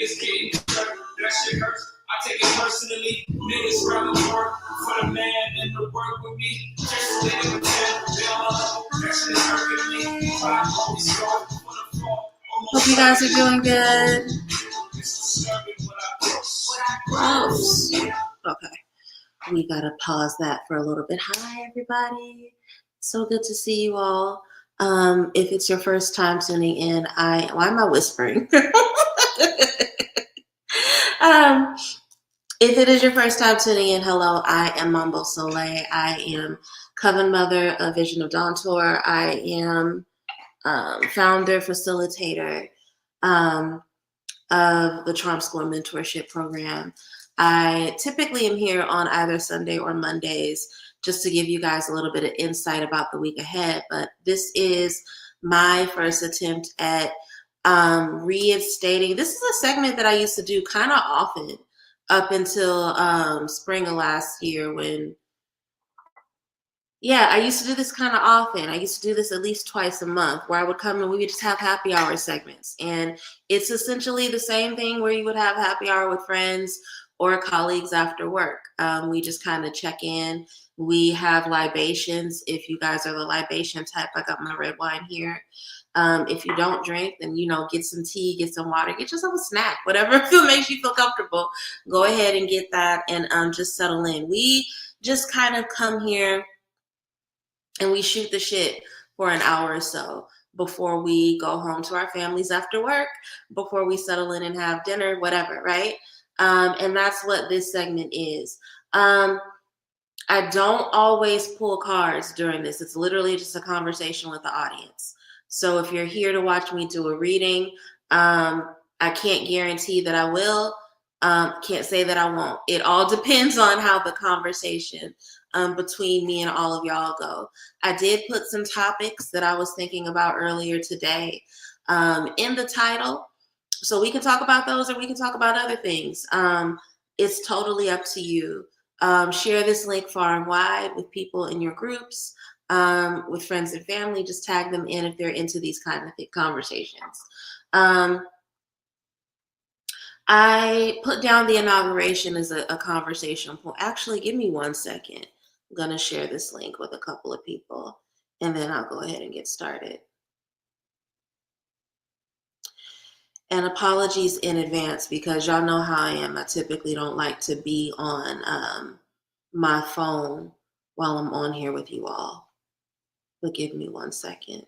niggas getting hurt. That shit hurts. I take it personally. Niggas rather work for the man than to work with me. Just let it pretend. They all know that shit is hurting me. I always start for the fall. Hope you guys are doing good. Okay. We gotta pause that for a little bit. Hi, everybody. So good to see you all. If it's your first time tuning in, why am I whispering? If it is your first time tuning in, hello, I am Mambo Soleil. I am Coven Mother of Vision of Dawn Tour. I am founder, facilitator of the Charm School Mentorship Program. I typically am here on either Sunday or Mondays just to give you guys a little bit of insight about the week ahead. But this is my first attempt at reinstating. This is a segment that I used to do kind of often up until spring of last year when, I used to do this kind of often. I used to do this at least twice a month where I would come and we would just have happy hour segments. And it's essentially the same thing where you would have happy hour with friends or colleagues after work. We just kind of check in. We have libations. If you guys are the libation type, I got my red wine here. If you don't drink, then, get some tea, get some water, get yourself a snack, whatever makes you feel comfortable. Go ahead and get that and just settle in. We just kind of come here and we shoot the shit for an hour or so before we go home to our families after work, before we settle in and have dinner, whatever, right? And that's what this segment is. I don't always pull cards during this. It's literally just a conversation with the audience. So if you're here to watch me do a reading, I can't guarantee that I will. Can't say that I won't. It all depends on how the conversation between me and all of y'all go. I did put some topics that I was thinking about earlier today in the title. So we can talk about those or we can talk about other things. It's totally up to you. Share this link far and wide with people in your groups, with friends and family. Just tag them in if they're into these kind of conversations. I put down the inauguration as a conversation point. Actually, give me 1 second. I'm going to share this link with a couple of people, and then I'll go ahead and get started. And apologies in advance because y'all know how I am. I typically don't like to be on my phone while I'm on here with you all. But give me 1 second.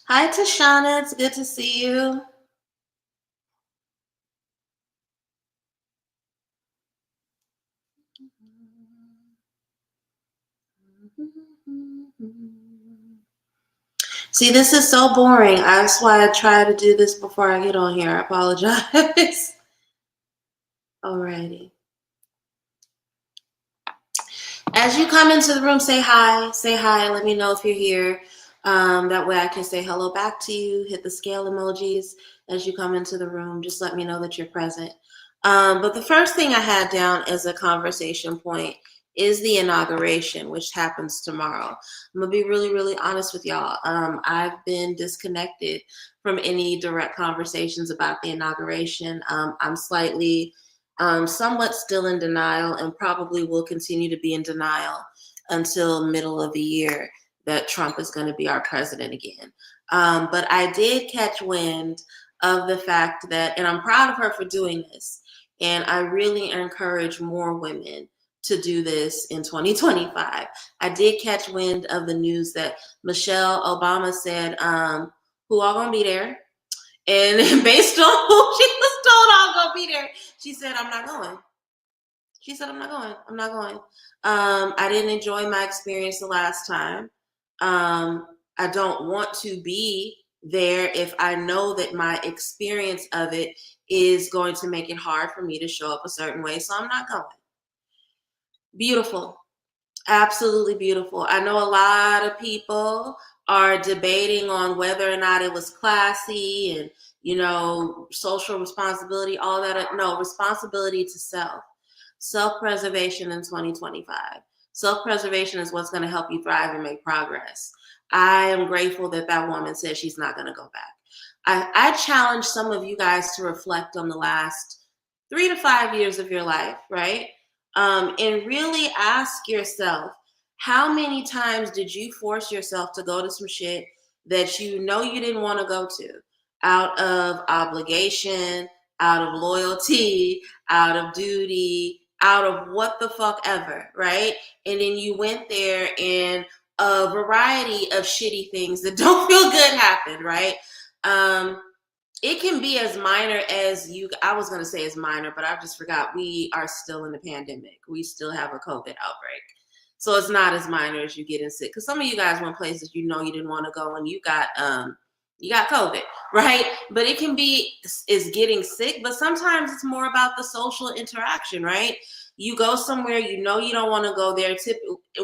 Hi, Tashana. It's good to see you. See, this is so boring. That's why I try to do this before I get on here. I apologize. Alrighty. As you come into the room, say hi. Say hi. Let me know if you're here. That way I can say hello back to you. Hit the scale emojis as you come into the room. Just let me know that you're present. But the first thing I had down as a conversation point is the inauguration, which happens tomorrow. I'm gonna be really, really honest with y'all. I've been disconnected from any direct conversations about the inauguration. I'm slightly, somewhat still in denial and probably will continue to be in denial until middle of the year that Trump is going to be our president again. But I did catch wind of the fact that, and I'm proud of her for doing this, and I really encourage more women to do this in 2025. I did catch wind of the news that Michelle Obama said, who all gonna be there? And based on who she was told all gonna be there, she said, I'm not going. She said, I'm not going. I'm not going. I didn't enjoy my experience the last time. I don't want to be there if I know that my experience of it is going to make it hard for me to show up a certain way. So I'm not going. Beautiful. Absolutely beautiful. I know a lot of people are debating on whether or not it was classy and, social responsibility, all that. No, responsibility to self. Self-preservation in 2025. Self-preservation is what's going to help you thrive and make progress. I am grateful that that woman said she's not going to go back. I challenge some of you guys to reflect on the last 3 to 5 years of your life, right? And really ask yourself, how many times did you force yourself to go to some shit that you didn't want to go to out of obligation, out of loyalty, out of duty, out of what the fuck ever, right? And then you went there and a variety of shitty things that don't feel good happened, right? It can be as minor as I was going to say as minor, but I just forgot we are still in the pandemic. We still have a COVID outbreak. So it's not as minor as you getting sick. Because some of you guys went places you didn't want to go and you got COVID, right? But it can be is getting sick, but sometimes it's more about the social interaction, right? You go somewhere, you don't want to go there,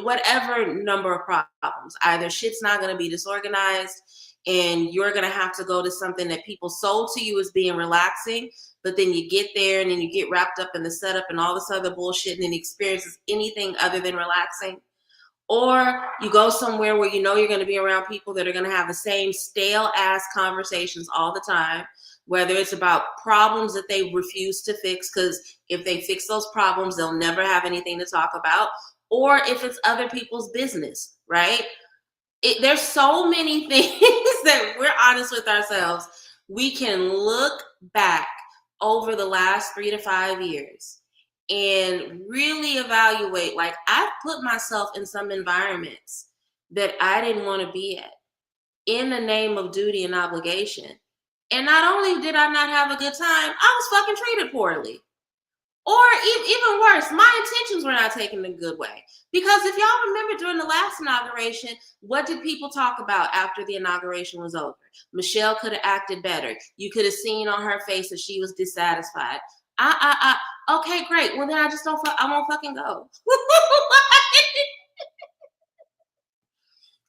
whatever number of problems. Either shit's not going to be disorganized and you're going to have to go to something that people sold to you as being relaxing, but then you get there and then you get wrapped up in the setup and all this other bullshit and then experiences anything other than relaxing. Or you go somewhere where you're going to be around people that are going to have the same stale ass conversations all the time, whether it's about problems that they refuse to fix, because if they fix those problems, they'll never have anything to talk about, or if it's other people's business, right? There's so many things that we're honest with ourselves. We can look back over the last 3 to 5 years and really evaluate. Like, I've put myself in some environments that I didn't want to be at in the name of duty and obligation. And not only did I not have a good time, I was fucking treated poorly. Or even worse, my intentions were not taken in a good way. Because if y'all remember during the last inauguration, what did people talk about after the inauguration was over? Michelle could have acted better. You could have seen on her face that she was dissatisfied. Okay, great. Well, then I won't fucking go.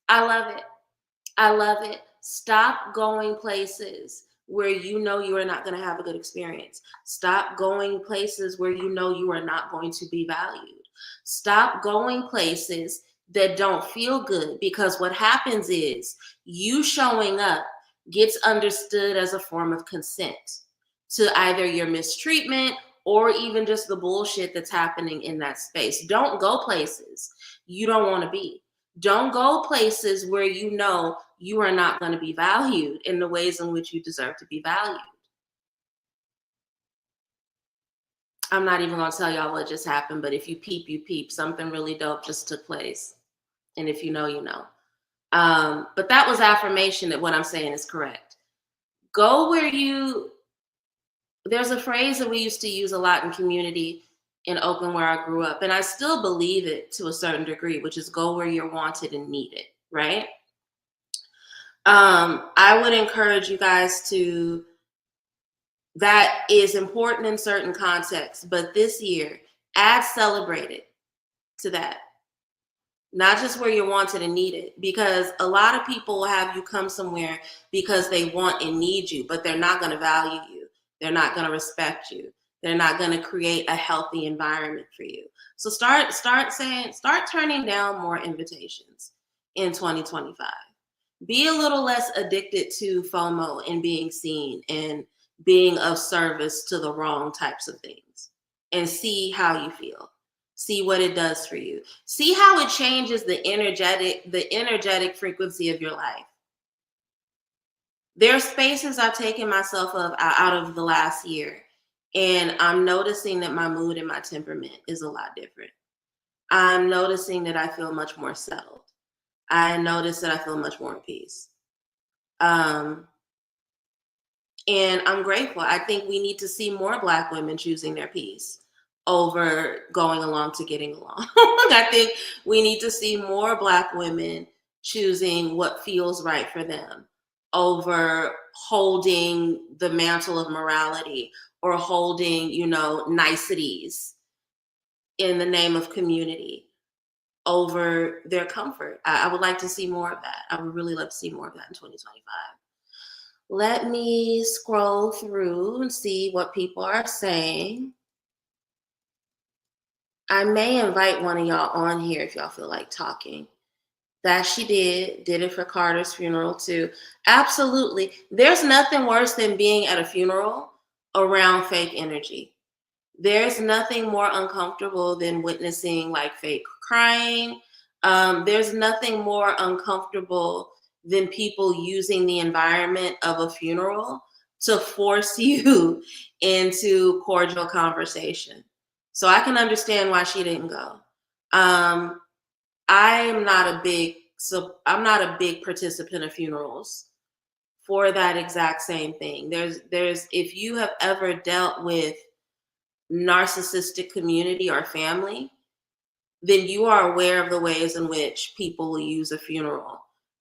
I love it. I love it. Stop going places where you are not going to have a good experience. Stop going places where you are not going to be valued. Stop going places that don't feel good, because what happens is you showing up gets understood as a form of consent to either your mistreatment or even just the bullshit that's happening in that space. Don't go places you don't want to be. Don't go places where you are not going to be valued in the ways in which you deserve to be valued. I'm not even going to tell y'all what just happened, but if you peep, you peep. Something really dope just took place. And if you know, you know. But that was affirmation that what I'm saying is correct. Go where there's a phrase that we used to use a lot in community in Oakland where I grew up, and I still believe it to a certain degree, which is go where you're wanted and needed, right? I would encourage you guys that is important in certain contexts, but this year, add celebrate it to that. Not just where you're wanted and needed, because a lot of people will have you come somewhere because they want and need you, but they're not going to value you. They're not going to respect you. They're not going to create a healthy environment for you. So start turning down more invitations in 2025. Be a little less addicted to FOMO and being seen and being of service to the wrong types of things, and see how you feel. See what it does for you. See how it changes the energetic frequency of your life. There are spaces I've taken myself out of the last year, and I'm noticing that my mood and my temperament is a lot different. I'm noticing that I feel much more settled. I notice that I feel much more at peace. And I'm grateful. I think we need to see more Black women choosing their peace over going along to getting along. I think we need to see more Black women choosing what feels right for them over holding the mantle of morality or holding, niceties in the name of community over their comfort. I would like to see more of that. I would really love to see more of that in 2025. Let me scroll through and see what people are saying. I may invite one of y'all on here if y'all feel like talking. That she did it for Carter's funeral too. Absolutely. There's nothing worse than being at a funeral around fake energy. There's nothing more uncomfortable than witnessing like fake crying. There's nothing more uncomfortable than people using the environment of a funeral to force you into cordial conversation. So I can understand why she didn't go. I'm not a big participant of funerals for that exact same thing. There's if you have ever dealt with narcissistic community or family, then you are aware of the ways in which people will use a funeral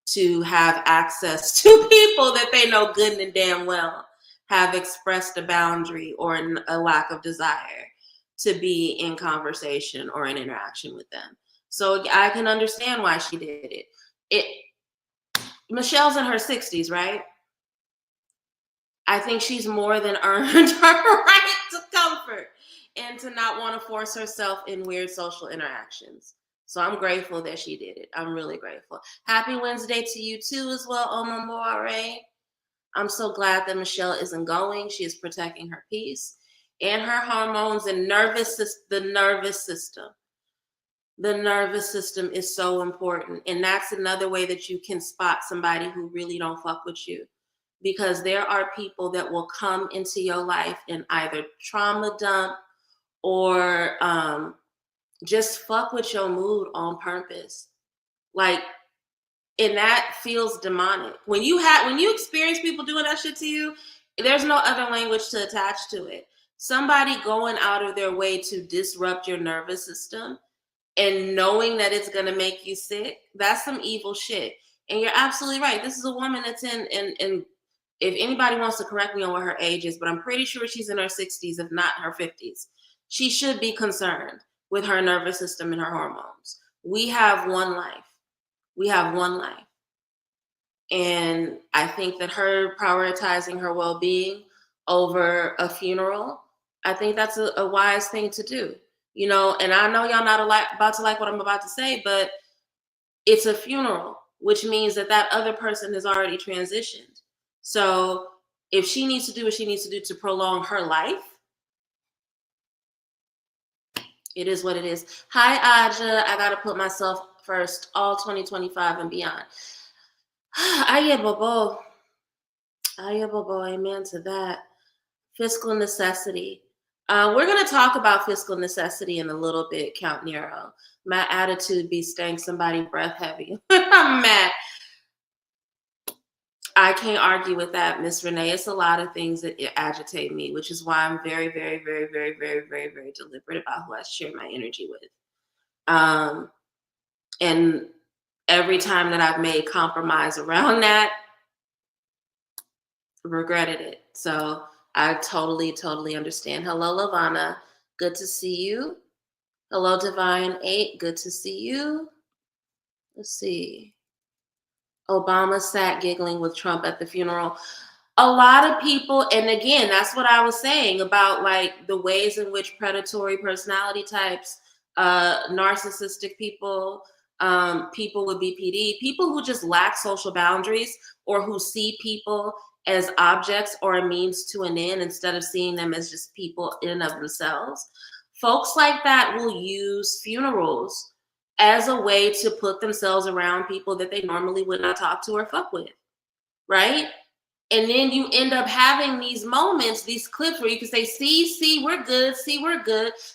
to have access to people that they know good and damn well have expressed a boundary or a lack of desire to be in conversation or in interaction with them. So I can understand why she did it. Michelle's in her 60s, right? I think she's more than earned her right to comfort and to not want to force herself in weird social interactions. So I'm grateful that she did it. I'm really grateful. Happy Wednesday to you too as well, Mambo. I'm so glad that Michelle isn't going. She is protecting her peace and her hormones and the nervous system. The nervous system is so important. And that's another way that you can spot somebody who really don't fuck with you. Because there are people that will come into your life and either trauma dump or just fuck with your mood on purpose. Like, and that feels demonic. When you experience people doing that shit to you, there's no other language to attach to it. Somebody going out of their way to disrupt your nervous system and knowing that it's gonna make you sick, that's some evil shit. And you're absolutely right. This is a woman that's in if anybody wants to correct me on what her age is, but I'm pretty sure she's in her 60s, if not her 50s. She should be concerned with her nervous system and her hormones. We have one life. We have one life. And I think that her prioritizing her well-being over a funeral, I think that's a wise thing to do. You know, and I know y'all not about to like what I'm about to say, but it's a funeral, which means that other person has already transitioned. So if she needs to do what she needs to do to prolong her life, it is what it is. Hi, Aja. I got to put myself first, all 2025 and beyond. Aye, bobo. Amen to that. Fiscal necessity. We're going to talk about fiscal necessity in a little bit, Count Nero. My attitude be staying somebody breath heavy. I'm mad. I can't argue with that, Miss Renee. It's a lot of things that agitate me, which is why I'm very, very, very, very, very, very, very deliberate about who I share my energy with. And every time that I've made compromise around that, regretted it. So I totally, totally understand. Hello, Lavana. Good to see you. Hello, Divine 8. Good to see you. Let's see. Obama sat giggling with Trump at the funeral. A lot of people, and again, that's what I was saying about like the ways in which predatory personality types, narcissistic people, people with BPD, people who just lack social boundaries or who see people as objects or a means to an end instead of seeing them as just people in and of themselves. Folks like that will use funerals as a way to put themselves around people that they normally would not talk to or fuck with, right? And then you end up having these moments, these clips where you can say, see, we're good,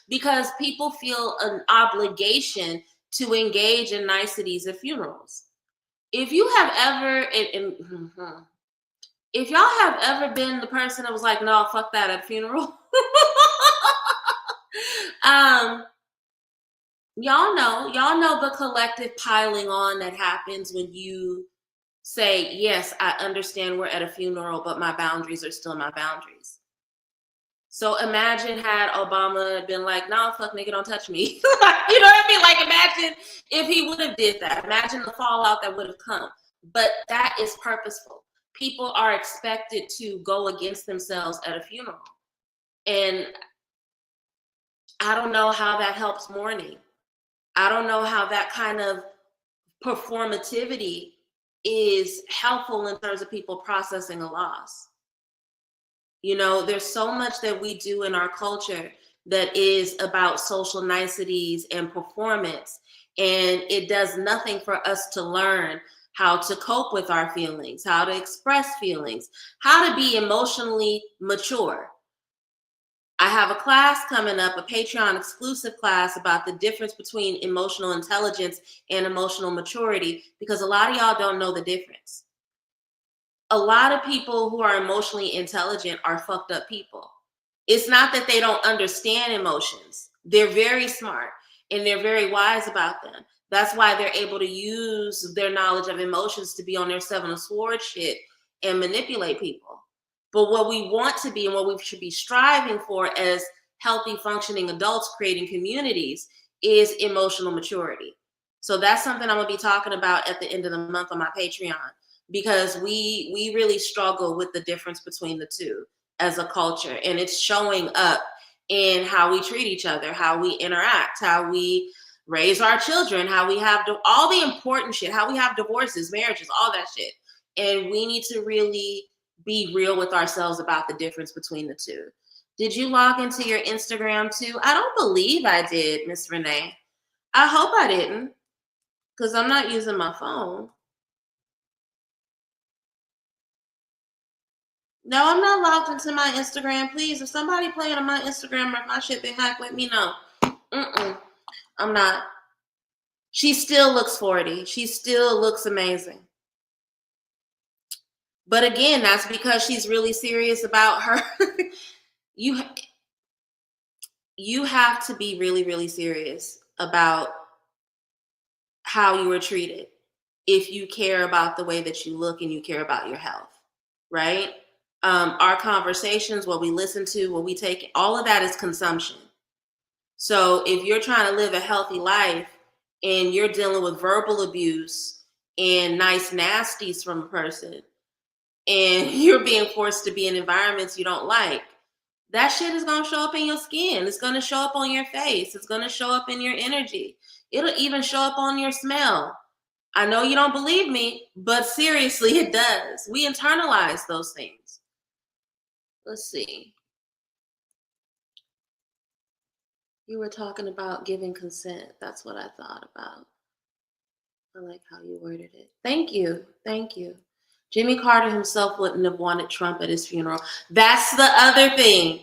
because people feel an obligation to engage in niceties at funerals. If you have ever, if y'all have ever been the person that was like, no, fuck that at a funeral, y'all know the collective piling on that happens when you say, yes, I understand we're at a funeral, but my boundaries are still my boundaries. So imagine had Obama been like, no, fuck nigga, don't touch me. You know what I mean? Like imagine if he would have did that. Imagine the fallout that would have come. But that is purposeful people are expected to go against themselves at a funeral. And I don't know how that helps mourning. I don't know how that kind of performativity is helpful in terms of people processing a loss. You know, there's so much that we do in our culture that is about social niceties and performance, and it does nothing for us to learn how to cope with our feelings, how to express feelings, how to be emotionally mature. I have a class coming up, a Patreon exclusive class about the difference between emotional intelligence and emotional maturity, because a lot of y'all don't know the difference. A lot of people who are emotionally intelligent are fucked up people. It's not that they don't understand emotions. They're very smart and they're very wise about them. That's why they're able to use their knowledge of emotions to be on their Seven of Swords shit and manipulate people. But what we want to be and what we should be striving for as healthy, functioning adults creating communities is emotional maturity. So that's something I'm going to be talking about at the end of the month on my Patreon, because we really struggle with the difference between the two as a culture, and it's showing up in how we treat each other, how we interact, how we raise our children, how we have all the important shit, how we have divorces, marriages, all that shit. And we need to really be real with ourselves about the difference between the two. Did you log into your Instagram too? I don't believe I did, Miss Renee. I hope I didn't, because I'm not using my phone. No, I'm not logged into my Instagram. Please, if somebody playing on my Instagram or if my shit been hacked, let me know. I'm not. She still looks 40. She still looks amazing. But again, that's because she's really serious about her. you have to be really, really serious about how you were treated if you care about the way that you look and you care about your health, right? Our conversations, what we listen to, what we take, all of that is consumption. So if you're trying to live a healthy life and you're dealing with verbal abuse and nice nasties from a person, and you're being forced to be in environments you don't like, that shit is going to show up in your skin. It's going to show up on your face. It's going to show up in your energy. It'll even show up on your smell. I know you don't believe me, but seriously, it does. We internalize those things. Let's see. You were talking about giving consent. That's what I thought about. I like how you worded it. Thank you. Thank you. Jimmy Carter himself wouldn't have wanted Trump at his funeral. That's the other thing.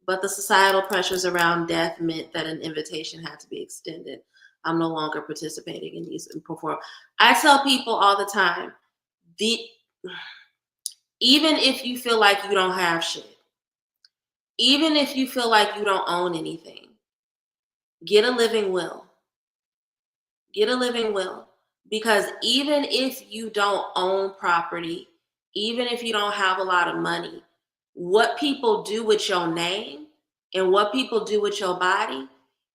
But the societal pressures around death meant that an invitation had to be extended. I'm no longer participating in these perform. I tell people all the time, even if you feel like you don't have shit, even if you feel like you don't own anything, get a living will. Get a living will. Because even if you don't own property, even if you don't have a lot of money, what people do with your name and what people do with your body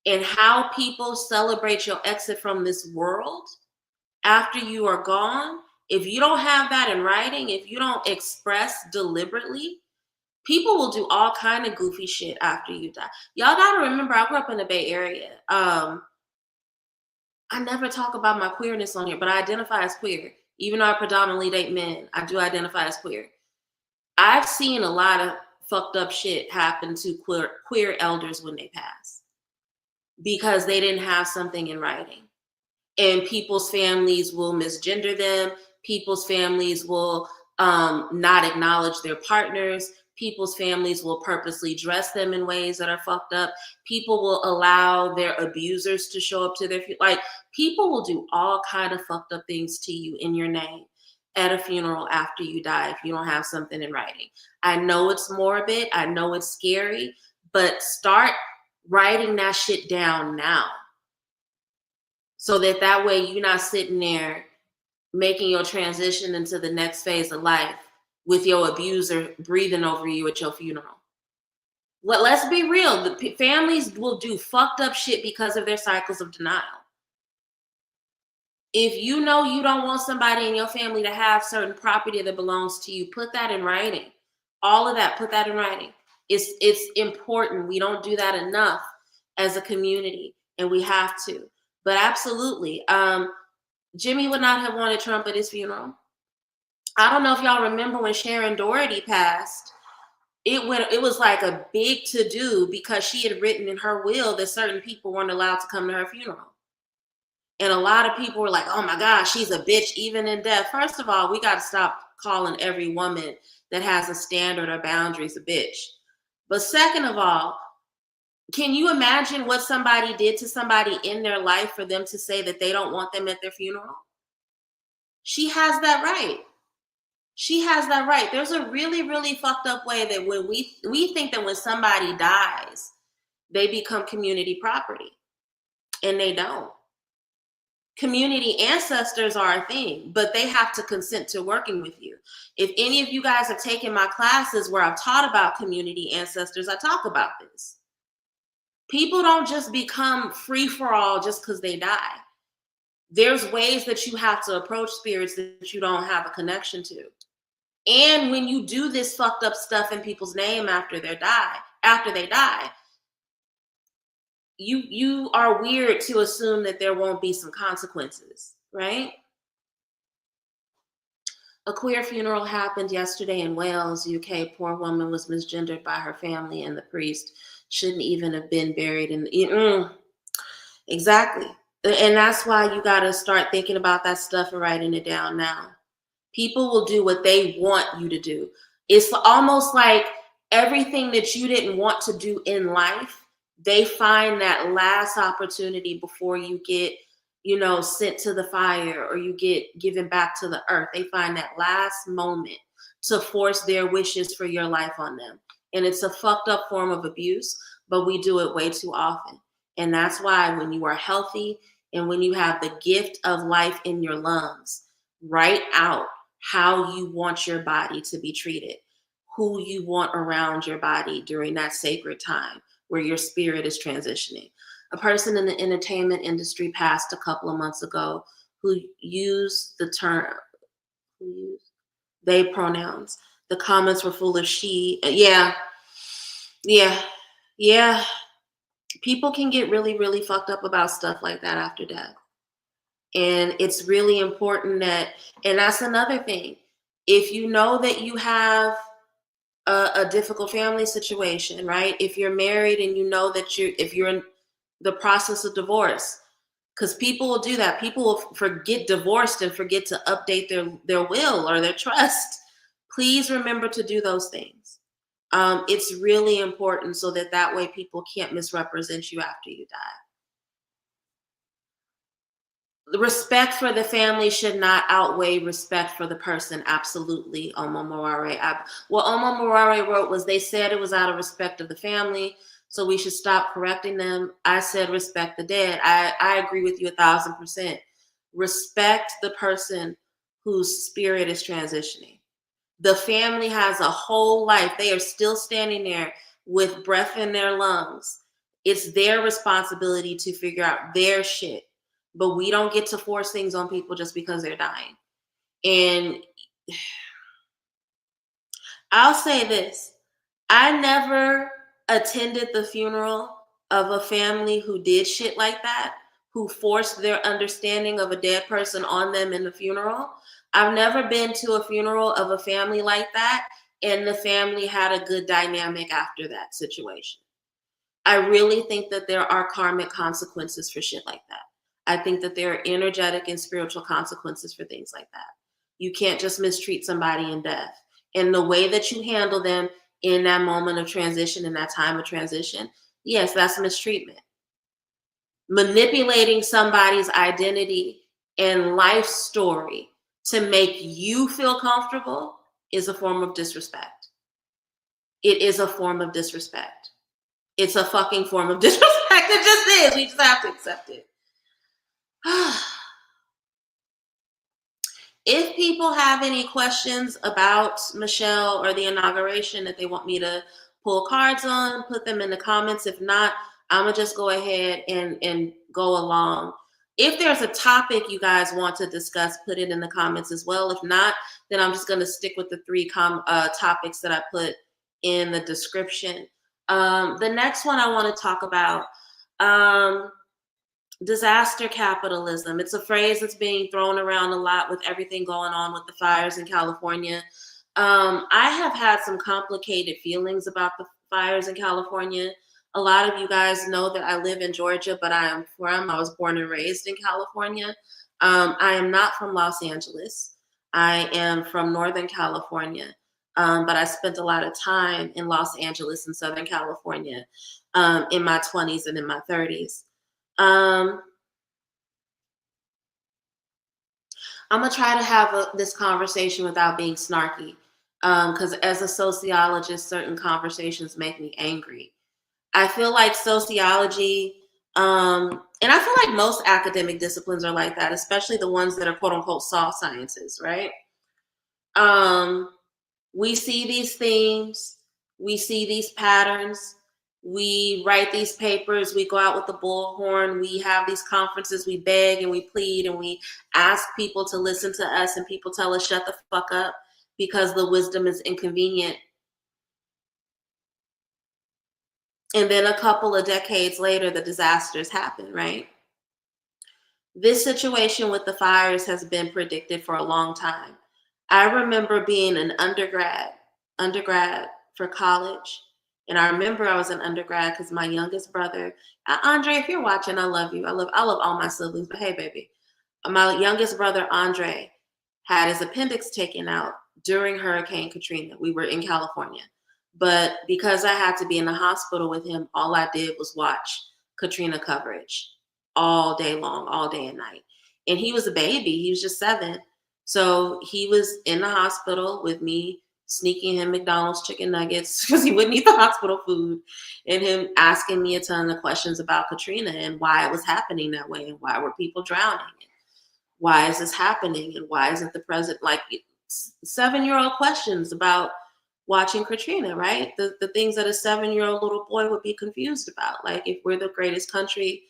and how people celebrate your exit from this world after you are gone, if you don't have that in writing, if you don't express deliberately, people will do all kind of goofy shit after you die. Y'all gotta remember, I grew up in the Bay Area. I never talk about my queerness on here, but I identify as queer. Even though I predominantly date men, I do identify as queer. I've seen a lot of fucked up shit happen to queer elders when they pass because they didn't have something in writing. And people's families will misgender them. People's families will not acknowledge their partners. People's families will purposely dress them in ways that are fucked up. People will allow their abusers to show up to their people will do all kind of fucked up things to you in your name at a funeral after you die if you don't have something in writing. I know it's morbid. I know it's scary, but start writing that shit down now. So that way you're not sitting there making your transition into the next phase of life with your abuser breathing over you at your funeral. Let's be real. The families will do fucked up shit because of their cycles of denial. If you know you don't want somebody in your family to have certain property that belongs to you, put that in writing. All of that, put that in writing. It's important. We don't do that enough as a community, and we have to. But absolutely, Jimmy would not have wanted Trump at his funeral. I don't know if y'all remember when Sharon Doherty passed. It was like a big to-do because she had written in her will that certain people weren't allowed to come to her funeral. And a lot of people were like, oh my gosh, she's a bitch even in death. First of all, we got to stop calling every woman that has a standard or boundaries a bitch. But second of all, can you imagine what somebody did to somebody in their life for them to say that they don't want them at their funeral? She has that right. She has that right. There's a really, really fucked up way that when we think that when somebody dies, they become community property, and they don't. Community ancestors are a thing, but they have to consent to working with you. If any of you guys have taken my classes where I've taught about community ancestors, I talk about this. People don't just become free for all just because they die. There's ways that you have to approach spirits that you don't have a connection to. And when you do this fucked up stuff in people's name after they die, you are weird to assume that there won't be some consequences, right? A queer funeral happened yesterday in Wales, UK. Poor woman was misgendered by her family, and the priest shouldn't even have been buried in. Exactly. And that's why you got to start thinking about that stuff and writing it down now. People will do what they want you to do. It's almost like everything that you didn't want to do in life, they find that last opportunity before you get, sent to the fire or you get given back to the earth. They find that last moment to force their wishes for your life on them. And it's a fucked up form of abuse, but we do it way too often. And that's why when you are healthy and when you have the gift of life in your lungs, write out how you want your body to be treated, who you want around your body during that sacred time where your spirit is transitioning. A person in the entertainment industry passed a couple of months ago who used the term, they pronouns. The comments were full of she. Yeah. People can get really, really fucked up about stuff like that after death. And it's really important and that's another thing. If you know that you have a difficult family situation, right? If you're married and you know that if you're in the process of divorce, because people will do that. People will get divorced and forget to update their will or their trust. Please remember to do those things. It's really important so that way people can't misrepresent you after you die. Respect for the family should not outweigh respect for the person. Absolutely, Oma Morare. What Oma Morare wrote was they said it was out of respect of the family, so we should stop correcting them. I said respect the dead. I agree with you 1,000%. Respect the person whose spirit is transitioning. The family has a whole life. They are still standing there with breath in their lungs. It's their responsibility to figure out their shit. But we don't get to force things on people just because they're dying. And I'll say this. I never attended the funeral of a family who did shit like that, who forced their understanding of a dead person on them in the funeral. I've never been to a funeral of a family like that, and the family had a good dynamic after that situation. I really think that there are karmic consequences for shit like that. I think that there are energetic and spiritual consequences for things like that. You can't just mistreat somebody in death. And the way that you handle them in that moment of transition, in that time of transition, yes, that's mistreatment. Manipulating somebody's identity and life story to make you feel comfortable is a form of disrespect. It is a form of disrespect. It's a fucking form of disrespect. It just is. We just have to accept it. If people have any questions about Michelle or the inauguration that they want me to pull cards on, put them in the comments. If not, I'm going to just go ahead and go along. If there's a topic you guys want to discuss, put it in the comments as well. If not, then I'm just going to stick with the three topics that I put in the description. The next one I want to talk about, disaster capitalism. It's a phrase that's being thrown around a lot with everything going on with the fires in California. I have had some complicated feelings about the fires in California. A lot of you guys know that I live in Georgia, but I was born and raised in California. I am not from Los Angeles. I am from Northern California. But I spent a lot of time in Los Angeles and Southern California in my 20s and in my 30s. I'm gonna try to have this conversation without being snarky, because as a sociologist, certain conversations make me angry. I feel like sociology, and I feel like most academic disciplines are like that, especially the ones that are quote unquote soft sciences, right? We see these themes, we see these patterns, we write these papers, we go out with the bullhorn, we have these conferences, we beg and we plead and we ask people to listen to us, and people tell us shut the fuck up because the wisdom is inconvenient. And then a couple of decades later, the disasters happen, right? This situation with the fires has been predicted for a long time. I remember being an undergrad for college. And I remember I was an undergrad because my youngest brother, Andre, if you're watching, I love you. I love all my siblings, but hey, baby. My youngest brother, Andre, had his appendix taken out during Hurricane Katrina. We were in California. But because I had to be in the hospital with him, all I did was watch Katrina coverage all day long, all day and night. And he was a baby. He was just 7. So he was in the hospital with me, sneaking him McDonald's chicken nuggets because he wouldn't eat the hospital food, and him asking me a ton of questions about Katrina and why it was happening that way and why were people drowning and why is this happening and why isn't the president, like 7-year-old questions about watching Katrina, right? The things that a 7-year-old little boy would be confused about. Like, if we're the greatest country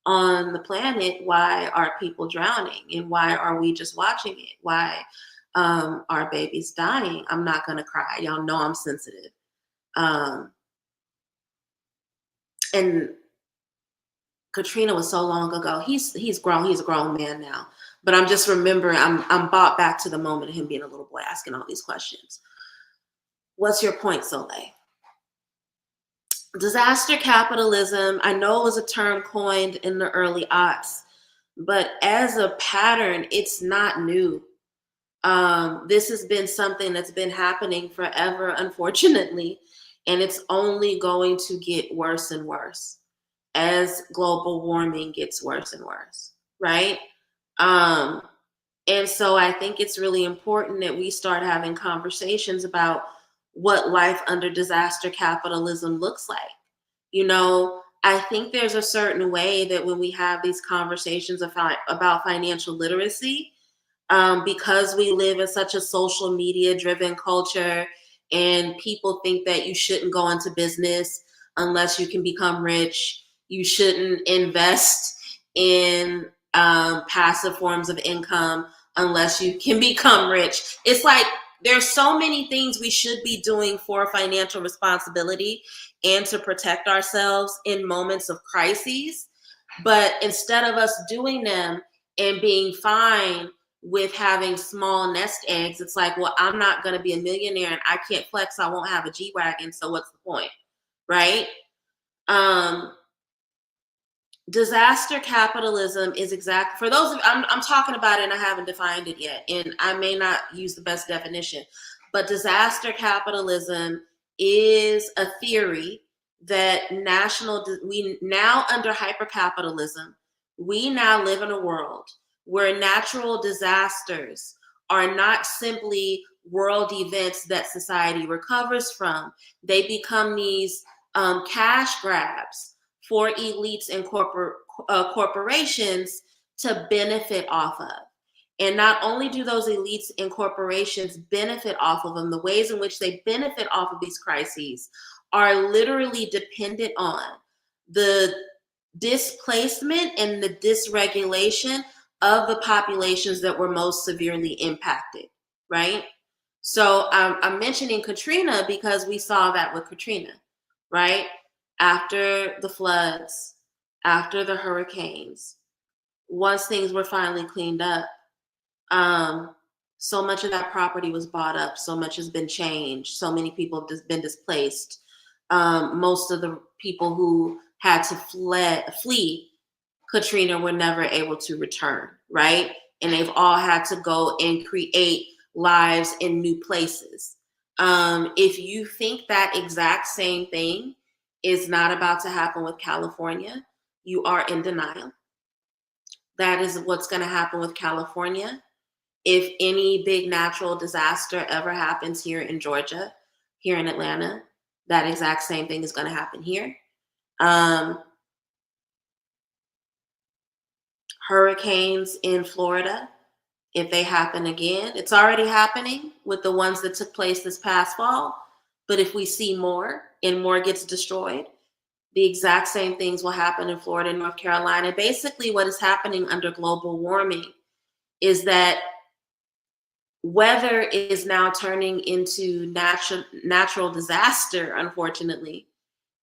on the planet, why are people drowning? And why are we just watching it? Why are babies dying? I'm not going to cry. Y'all know I'm sensitive. And Katrina was so long ago. He's grown. He's a grown man now. But I'm just remembering, I'm brought back to the moment of him being a little boy asking all these questions. What's your point, Soleil? Disaster capitalism, I know it was a term coined in the early aughts, but as a pattern, it's not new. This has been something that's been happening forever, unfortunately, and it's only going to get worse and worse as global warming gets worse and worse, right? And so I think it's really important that we start having conversations about what life under disaster capitalism looks like. You know, I think there's a certain way that when we have these conversations about financial literacy, because we live in such a social media driven culture and people think that you shouldn't go into business unless you can become rich, you shouldn't invest in passive forms of income unless you can become rich. It's like there's so many things we should be doing for financial responsibility and to protect ourselves in moments of crises. But instead of us doing them and being fine with having small nest eggs, it's like, well, I'm not going to be a millionaire and I can't flex. I won't have a G-Wagon. So what's the point? Right? Disaster capitalism is exact for those of I'm talking about it and I haven't defined it yet, and I may not use the best definition, but disaster capitalism is a theory that we now under hypercapitalism, we now live in a world where natural disasters are not simply world events that society recovers from. They become these cash grabs for elites and corporations to benefit off of. And not only do those elites and corporations benefit off of them, the ways in which they benefit off of these crises are literally dependent on the displacement and the dysregulation of the populations that were most severely impacted, right? So I'm mentioning Katrina because we saw that with Katrina, right? After the floods, after the hurricanes, once things were finally cleaned up, so much of that property was bought up, so much has been changed, so many people have just been displaced. Most of the people who had to flee Katrina were never able to return, right? And they've all had to go and create lives in new places. If you think that exact same thing is not about to happen with California, you are in denial. That is what's going to happen with California. If any big natural disaster ever happens here in Georgia, here in Atlanta, that exact same thing is going to happen here. Hurricanes in Florida, if they happen again, it's already happening with the ones that took place this past fall. But if we see more and more gets destroyed, the exact same things will happen in Florida and North Carolina. Basically, what is happening under global warming is that weather is now turning into natural disaster, unfortunately.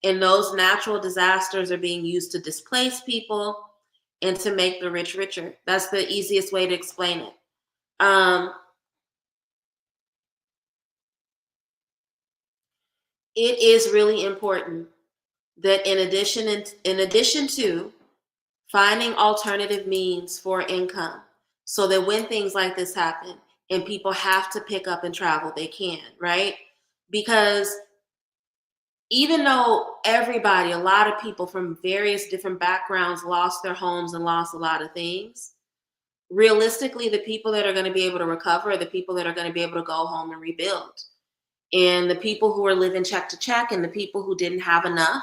And those natural disasters are being used to displace people and to make the rich richer. That's the easiest way to explain it. It is really important that in addition to finding alternative means for income, so that when things like this happen and people have to pick up and travel, they can, right? Because even though a lot of people from various different backgrounds lost their homes and lost a lot of things, realistically, the people that are going to be able to recover are the people that are going to be able to go home and rebuild. And the people who are living check to check and the people who didn't have enough,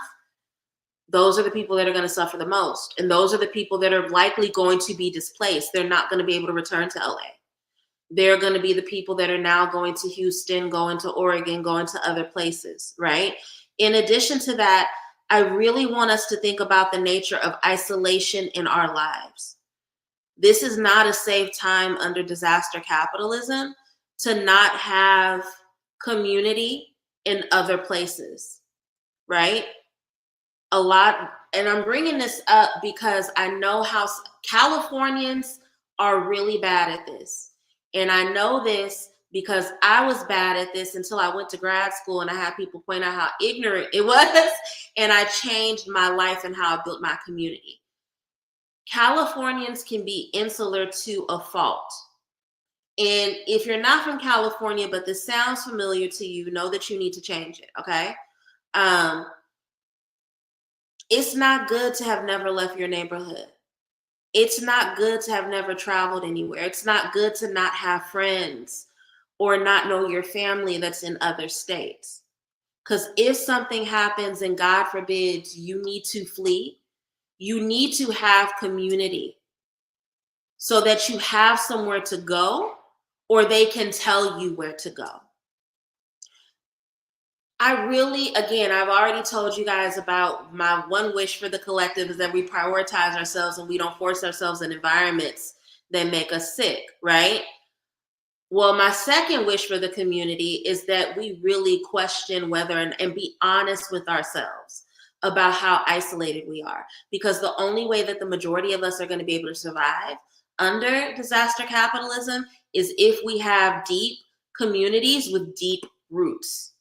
those are the people that are going to suffer the most. And those are the people that are likely going to be displaced. They're not going to be able to return to LA. They're going to be the people that are now going to Houston, going to Oregon, going to other places, right? In addition to that, I really want us to think about the nature of isolation in our lives. This is not a safe time under disaster capitalism to not have community in other places, right? A lot, and I'm bringing this up because I know how Californians are really bad at this. And I know this because I was bad at this until I went to grad school and I had people point out how ignorant it was. And I changed my life and how I built my community. Californians can be insular to a fault. And if you're not from California, but this sounds familiar to you, know that you need to change it, okay? It's not good to have never left your neighborhood. It's not good to have never traveled anywhere. It's not good to not have friends or not know your family that's in other states. Because if something happens and God forbid you need to flee, you need to have community so that you have somewhere to go or they can tell you where to go. I've already told you guys about my one wish for the collective is that we prioritize ourselves and we don't force ourselves in environments that make us sick, right? Well, my second wish for the community is that we really question whether and be honest with ourselves about how isolated we are. Because the only way that the majority of us are going to be able to survive under disaster capitalism is if we have deep communities with deep roots.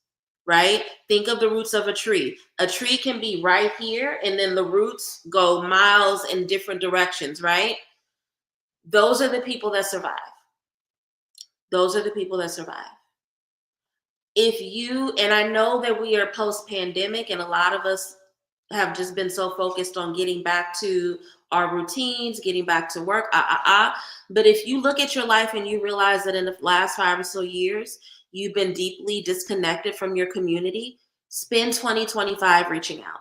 Right? Think of the roots of a tree. A tree can be right here and then the roots go miles in different directions, right? Those are the people that survive. Those are the people that survive. And I know that we are post-pandemic and a lot of us have just been so focused on getting back to our routines, getting back to work, But if you look at your life and you realize that in the last 5 or so years, you've been deeply disconnected from your community, spend 2025 reaching out.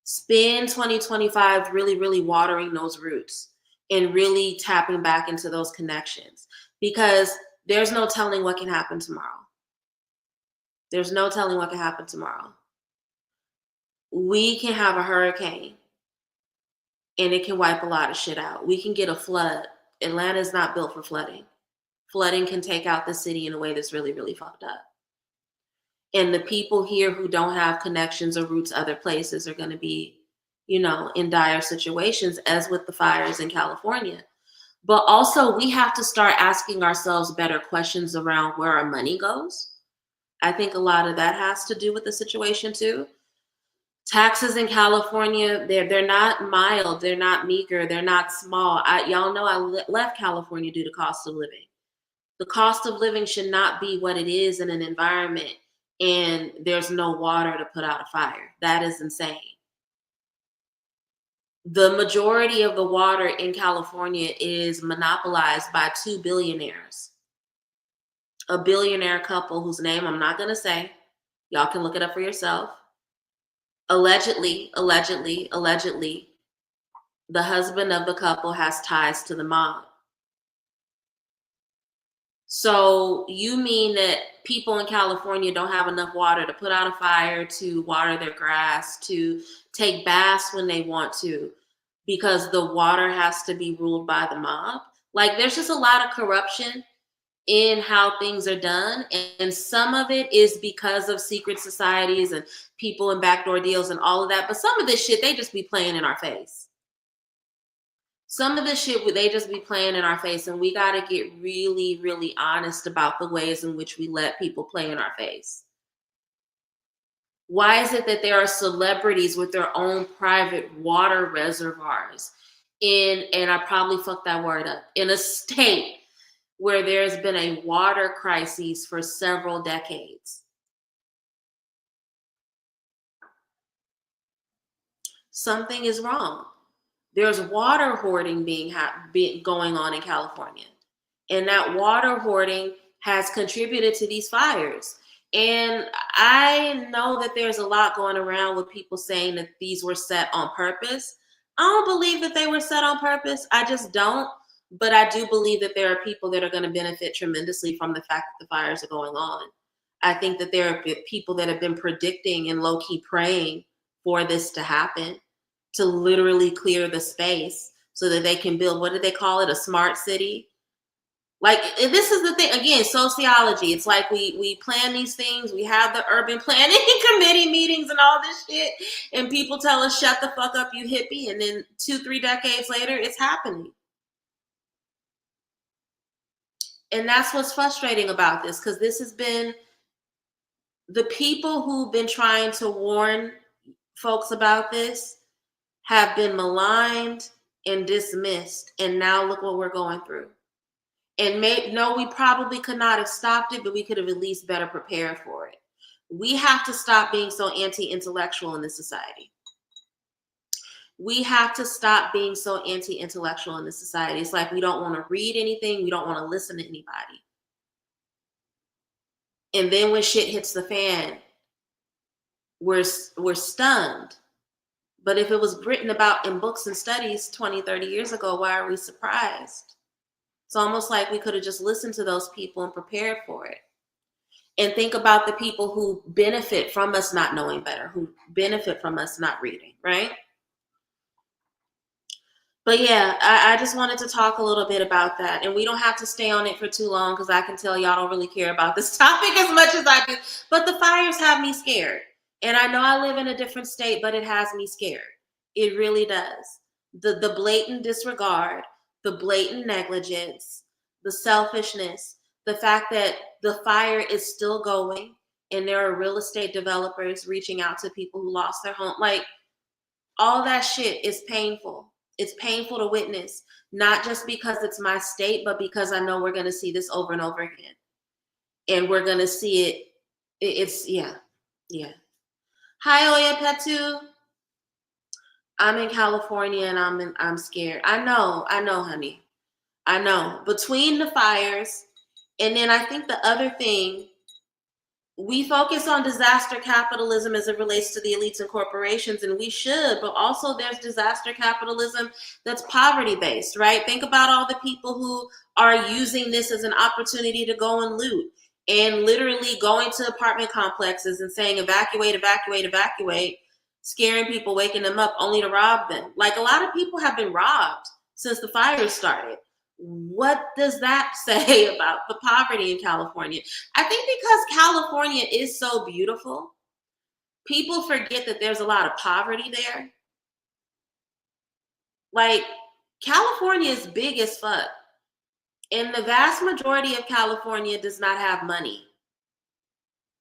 Spend 2025 really, really watering those roots and really tapping back into those connections because there's no telling what can happen tomorrow. There's no telling what can happen tomorrow. We can have a hurricane and it can wipe a lot of shit out. We can get a flood. Atlanta is not built for flooding. Flooding can take out the city in a way that's really, really fucked up. And the people here who don't have connections or roots other places are going to be, in dire situations, as with the fires in California. But also, we have to start asking ourselves better questions around where our money goes. I think a lot of that has to do with the situation too. Taxes in California, they're not mild, they're not meager, they're not small. Y'all know I left California due to cost of living. The cost of living should not be what it is in an environment and there's no water to put out a fire. That is insane. The majority of the water in California is monopolized by 2 billionaires. A billionaire couple whose name I'm not going to say. Y'all can look it up for yourself. Allegedly, the husband of the couple has ties to the mob. So you mean that people in California don't have enough water to put out a fire, to water their grass, to take baths when they want to, because the water has to be ruled by the mob? Like, there's just a lot of corruption in how things are done. And some of it is because of secret societies and people in backdoor deals and all of that. But some of this shit, they just be playing in our face. Some of this shit, they just be playing in our face. And we got to get really, really honest about the ways in which we let people play in our face. Why is it that there are celebrities with their own private water reservoirs and I probably fucked that word up, in a state where there's been a water crisis for several decades? Something is wrong. There's water hoarding going on in California. And that water hoarding has contributed to these fires. And I know that there's a lot going around with people saying that these were set on purpose. I don't believe that they were set on purpose. I just don't. But I do believe that there are people that are going to benefit tremendously from the fact that the fires are going on. I think that there are people that have been predicting and low-key praying for this to happen, to literally clear the space so that they can build, what do they call it, a smart city? Like, this is the thing, again, sociology. It's like we plan these things, we have the urban planning committee meetings and all this shit, and people tell us, shut the fuck up, you hippie, and then 2-3 decades later, it's happening. And that's what's frustrating about this, because this has been the people who've been trying to warn folks about this have been maligned and dismissed. And now look what we're going through. And we probably could not have stopped it, but we could have at least better prepared for it. We have to stop being so anti-intellectual in this society. We have to stop being so anti-intellectual in this society. It's like we don't want to read anything. We don't want to listen to anybody. And then when shit hits the fan, we're stunned. But if it was written about in books and studies 20, 30 years ago, why are we surprised? It's almost like we could have just listened to those people and prepared for it. And think about the people who benefit from us not knowing better, who benefit from us not reading, right? But yeah, I just wanted to talk a little bit about that. And we don't have to stay on it for too long, because I can tell y'all don't really care about this topic as much as I do. But the fires have me scared. And I know I live in a different state, but it has me scared. It really does. The blatant disregard, the blatant negligence, the selfishness, the fact that the fire is still going and there are real estate developers reaching out to people who lost their home. Like, all that shit is painful. It's painful to witness, not just because it's my state, but because I know we're going to see this over and over again. And we're going to see it. Yeah. Hi, Oya Petu. I'm in California and I'm scared. I know, honey. I know. Between the fires, and then I think the other thing, we focus on disaster capitalism as it relates to the elites and corporations, and we should, but also there's disaster capitalism that's poverty-based, right? Think about all the people who are using this as an opportunity to go and loot, and literally going to apartment complexes and saying, evacuate, scaring people, waking them up only to rob them. Like, a lot of people have been robbed since the fire started. What does that say about the poverty in California? I think because California is so beautiful, people forget that there's a lot of poverty there. Like, California is big as fuck. And the vast majority of California does not have money.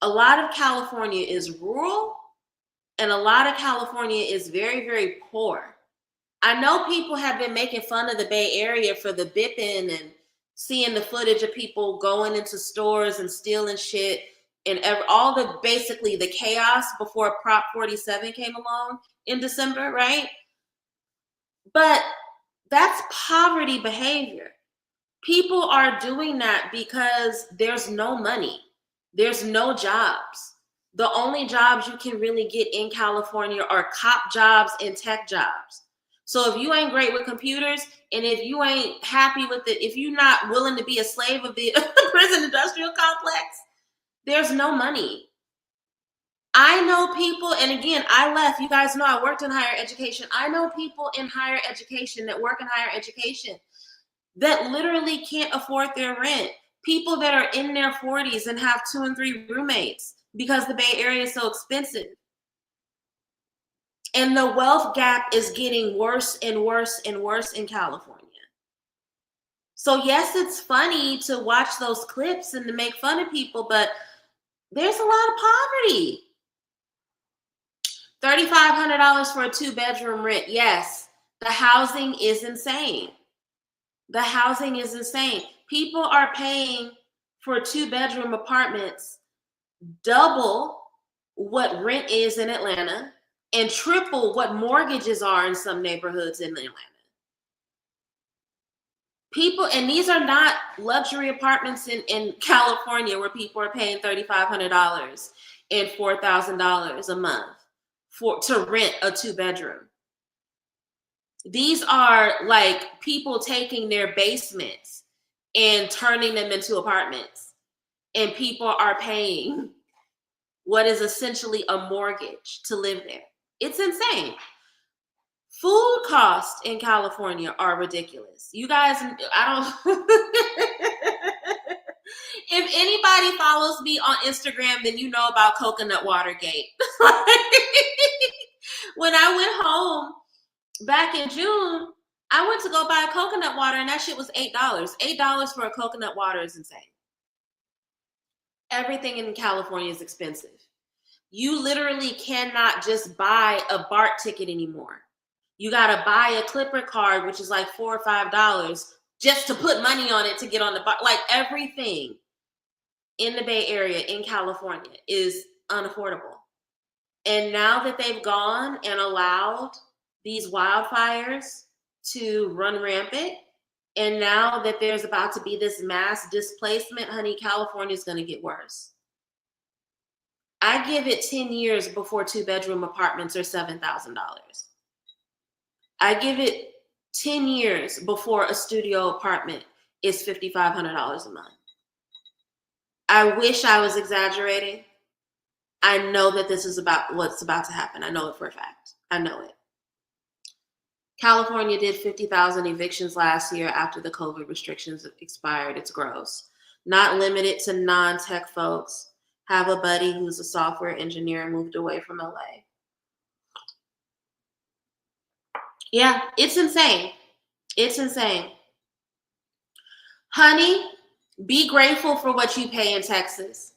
A lot of California is rural, and a lot of California is very, very poor. I know people have been making fun of the Bay Area for the bipping and seeing the footage of people going into stores and stealing shit and all the basically the chaos before Prop 47 came along in December, right? But that's poverty behavior. People are doing that because there's no money. There's no jobs. The only jobs you can really get in California are cop jobs and tech jobs. So if you ain't great with computers, and if you ain't happy with it, if you're not willing to be a slave of the prison industrial complex, there's no money. I know people, and again, I left. You guys know I worked in higher education. I know people in higher education that work in higher education that literally can't afford their rent. People that are in their 40s and have 2 and 3 roommates because the Bay Area is so expensive. And the wealth gap is getting worse and worse and worse in California. So yes, it's funny to watch those clips and to make fun of people, but there's a lot of poverty. $3,500 for a 2-bedroom rent. Yes, the housing is insane. The housing is insane. People are paying for 2-bedroom apartments double what rent is in Atlanta and triple what mortgages are in some neighborhoods in Atlanta. People, and these are not luxury apartments in California where people are paying $3,500 and $4,000 a month to rent a 2-bedroom. These are like people taking their basements and turning them into apartments, and people are paying what is essentially a mortgage to live there. It's insane. Food costs in California are ridiculous. You guys, I don't. If anybody follows me on Instagram, then you know about coconut water gate. When I went home back in June, I went to go buy coconut water, and that shit was $8. $8 for a coconut water is insane. Everything in California is expensive. You literally cannot just buy a BART ticket anymore. You got to buy a Clipper card, which is like $4 or $5 just to put money on it to get on the BART. Like, everything in the Bay Area, in California, is unaffordable. And now that they've gone and allowed these wildfires to run rampant, and now that there's about to be this mass displacement, honey, California is going to get worse. I give it 10 years before 2-bedroom apartments are $7,000. I give it 10 years before a studio apartment is $5,500 a month. I wish I was exaggerating. I know that this is about what's about to happen. I know it for a fact. I know it. California did 50,000 evictions last year after the COVID restrictions expired. It's gross. Not limited to non-tech folks. Have a buddy who's a software engineer and moved away from LA. Yeah, it's insane. It's insane. Honey, be grateful for what you pay in Texas.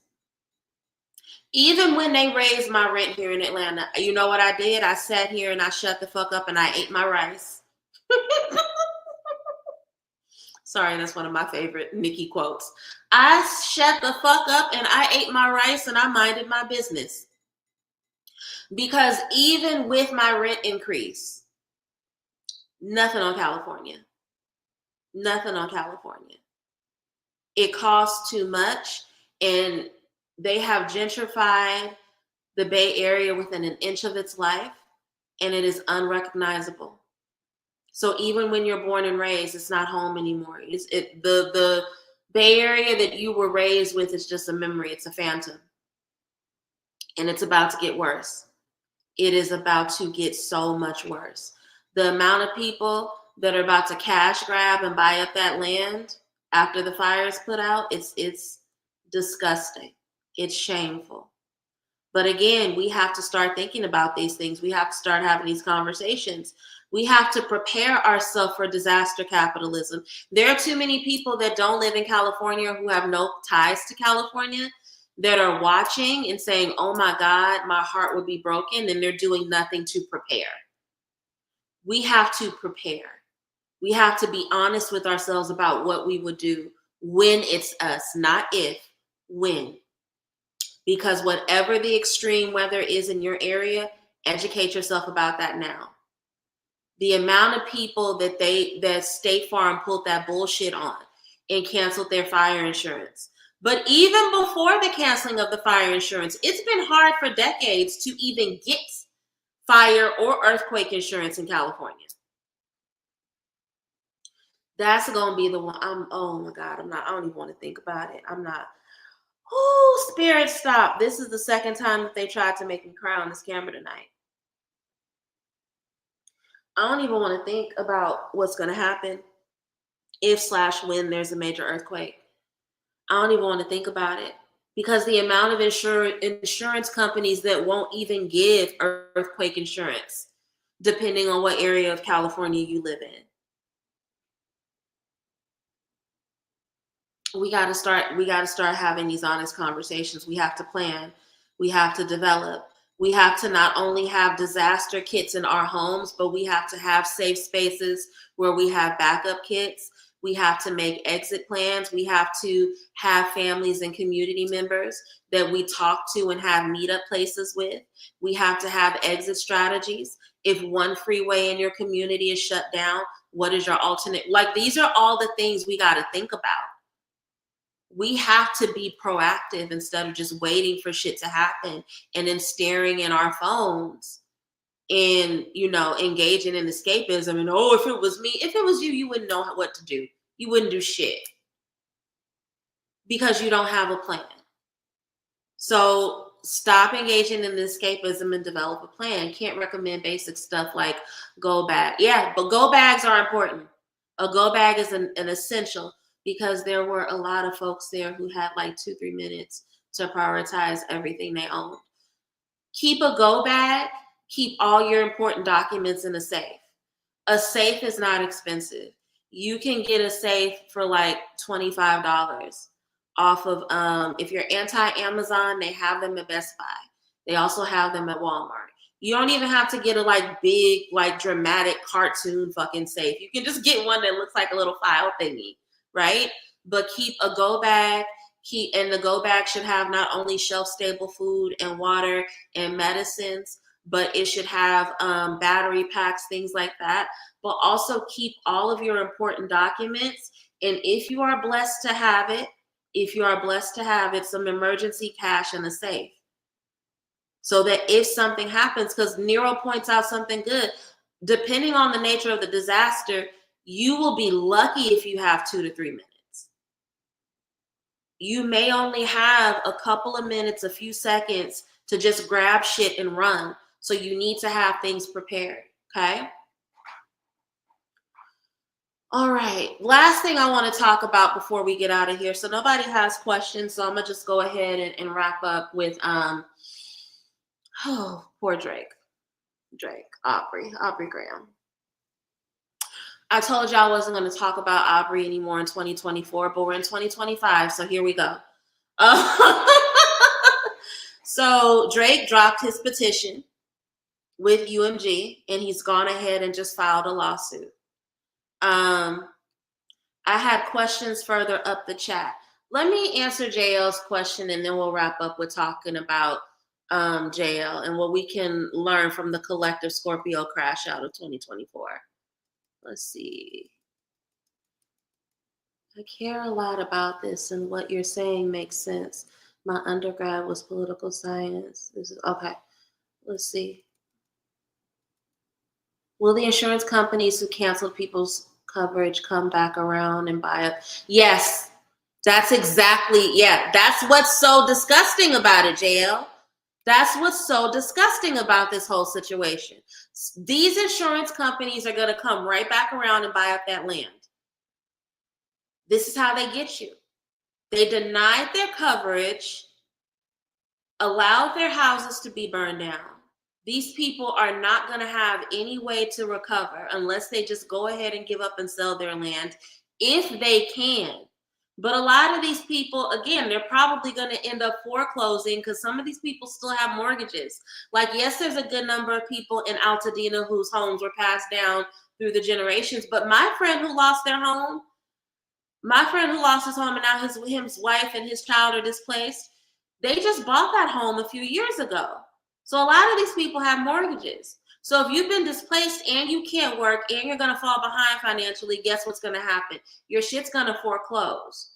Even when they raised my rent here in Atlanta, you know what I did? I sat here and I shut the fuck up and I ate my rice. Sorry, that's one of my favorite Nicki quotes. I shut the fuck up and I ate my rice and I minded my business. Because even with my rent increase, nothing on California. Nothing on California. It costs too much, and they have gentrified the Bay Area within an inch of its life, and it is unrecognizable. So even when you're born and raised, it's not home anymore. The Bay Area that you were raised with is just a memory. It's a phantom. And it's about to get worse. it is about to get so much worse. The amount of people that are about to cash grab and buy up that land after the fire is put out, it's disgusting. It's shameful. But again, we have to start thinking about these things. We have to start having these conversations. We have to prepare ourselves for disaster capitalism. There are too many people that don't live in California, who have no ties to California, that are watching and saying, oh my God, my heart would be broken, and they're doing nothing to prepare. We have to prepare. We have to be honest with ourselves about what we would do when it's us, not if, when. Because whatever the extreme weather is in your area, educate yourself about that now. The amount of people that State Farm pulled that bullshit on and canceled their fire insurance. But even before the canceling of the fire insurance, it's been hard for decades to even get fire or earthquake insurance in California. That's going to be the one. Oh my God, I don't even want to think about it. Oh, spirit, stop. This is the second time that they tried to make me cry on this camera tonight. I don't even want to think about what's going to happen if/when there's a major earthquake. I don't even want to think about it, because the amount of insurance companies that won't even give earthquake insurance, depending on what area of California you live in. We got to start having these honest conversations. We have to plan. We have to develop. We have to not only have disaster kits in our homes, but we have to have safe spaces where we have backup kits. We have to make exit plans. We have to have families and community members that we talk to and have meetup places with. We have to have exit strategies. If one freeway in your community is shut down, what is your alternate? Like, these are all the things we got to think about. We have to be proactive instead of just waiting for shit to happen and then staring in our phones and, engaging in escapism. And, oh, if it was me, if it was you, you wouldn't know what to do. You wouldn't do shit because you don't have a plan. So stop engaging in escapism and develop a plan. Can't recommend basic stuff like go bag. Yeah, but go bags are important. A go bag is an essential, because there were a lot of folks there who had like 2-3 minutes to prioritize everything they owned. Keep a go bag. Keep all your important documents in a safe. A safe is not expensive. You can get a safe for like $25 off of, if you're anti-Amazon, they have them at Best Buy. They also have them at Walmart. You don't even have to get a big, dramatic cartoon fucking safe. You can just get one that looks like a little file thingy, right? But keep a go bag. And the go bag should have not only shelf-stable food and water and medicines, but it should have battery packs, things like that. But also keep all of your important documents. And if you are blessed to have it, some emergency cash in a safe. So that if something happens, because Nero points out something good, depending on the nature of the disaster, you will be lucky if you have 2 to 3 minutes. You may only have a couple of minutes, a few seconds to just grab shit and run. So you need to have things prepared, okay? All right, last thing I want to talk about before we get out of here. So nobody has questions, so I'm gonna just go ahead and wrap up with poor Drake, Aubrey Graham. I told y'all I wasn't going to talk about Aubrey anymore in 2024, but we're in 2025, so here we go. So Drake dropped his petition with UMG, and he's gone ahead and just filed a lawsuit. I had questions further up the chat. Let me answer JL's question, and then we'll wrap up with talking about JL and what we can learn from the collective Scorpio crash out of 2024. Let's see. I care a lot about this, and what you're saying makes sense. My undergrad was political science. This is okay. Let's see. Will the insurance companies who canceled people's coverage come back around and buy up? Yes, that's exactly, yeah. That's what's so disgusting about it, JL. That's what's so disgusting about this whole situation. These insurance companies are going to come right back around and buy up that land. This is how they get you. They denied their coverage, allowed their houses to be burned down. These people are not going to have any way to recover unless they just go ahead and give up and sell their land if they can. But a lot of these people, again, they're probably going to end up foreclosing because some of these people still have mortgages. Like, yes, there's a good number of people in Altadena whose homes were passed down through the generations. But my friend who lost their home, my friend who lost his home and now his wife and his child are displaced, they just bought that home a few years ago. So a lot of these people have mortgages. So if you've been displaced and you can't work and you're going to fall behind financially, guess what's going to happen? Your shit's going to foreclose.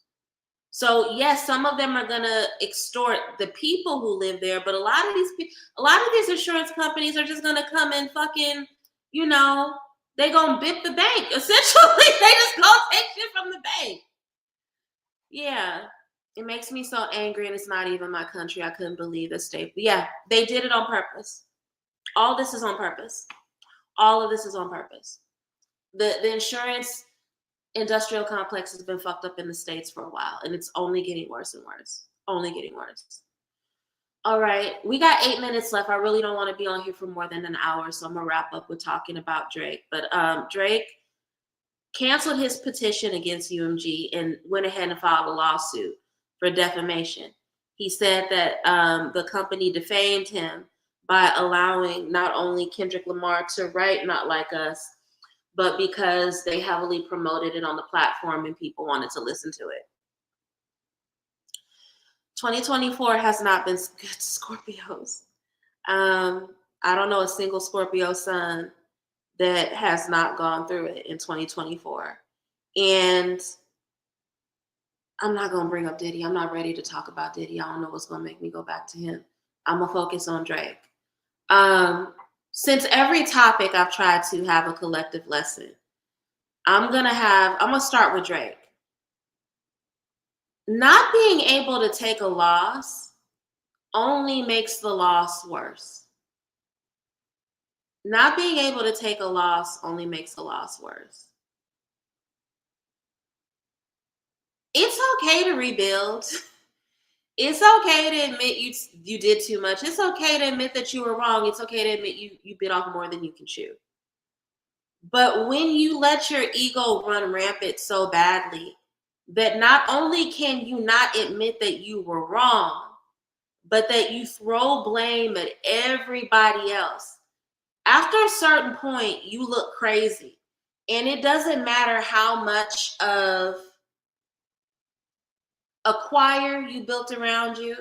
So yes, some of them are going to extort the people who live there, but a lot of these insurance companies are just going to come and fucking, you know, they going to bip the bank. Essentially, they just go take shit from the bank. Yeah. It makes me so angry, and it's not even my country. I couldn't believe the state. But yeah, they did it on purpose. All this is on purpose. All of this is on purpose. The insurance industrial complex has been fucked up in the States for a while, and it's only getting worse and worse. Only getting worse. All right, we got 8 minutes left. I really don't want to be on here for more than an hour, so I'm gonna wrap up with talking about Drake. But Drake canceled his petition against UMG and went ahead and filed a lawsuit for defamation. He said that the company defamed him by allowing not only Kendrick Lamar to write Not Like Us, but because they heavily promoted it on the platform and people wanted to listen to it. 2024 has not been good to Scorpios. I don't know a single Scorpio sun that has not gone through it in 2024. And I'm not going to bring up Diddy. I'm not ready to talk about Diddy. I don't know what's going to make me go back to him. I'm going to focus on Drake. Since every topic I've tried to have a collective lesson, I'm going to start with Drake. Not being able to take a loss only makes the loss worse. Not being able to take a loss only makes the loss worse. It's okay to rebuild. It's okay to admit you did too much. It's okay to admit that you were wrong. It's okay to admit you bit off more than you can chew. But when you let your ego run rampant so badly that not only can you not admit that you were wrong, but that you throw blame at everybody else, after a certain point, you look crazy. And it doesn't matter how much of a choir you built around you.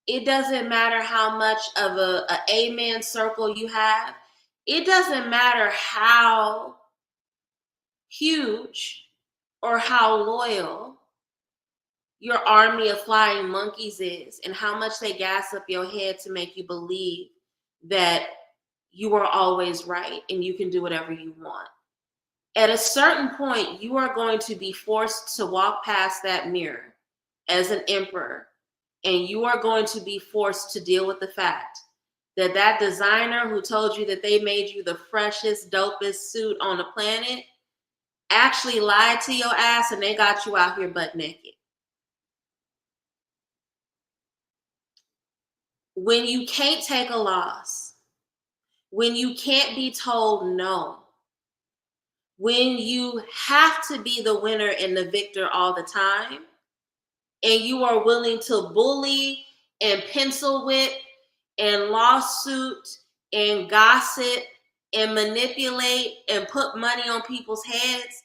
It doesn't matter how much of a amen circle you have. It doesn't matter how huge or how loyal your army of flying monkeys is and how much they gas up your head to make you believe that you are always right and you can do whatever you want. At a certain point, you are going to be forced to walk past that mirror as an emperor, and you are going to be forced to deal with the fact that that designer who told you that they made you the freshest, dopest suit on the planet actually lied to your ass and they got you out here butt naked. When you can't take a loss, when you can't be told no, when you have to be the winner and the victor all the time, and you are willing to bully and pencil whip and lawsuit and gossip and manipulate and put money on people's heads,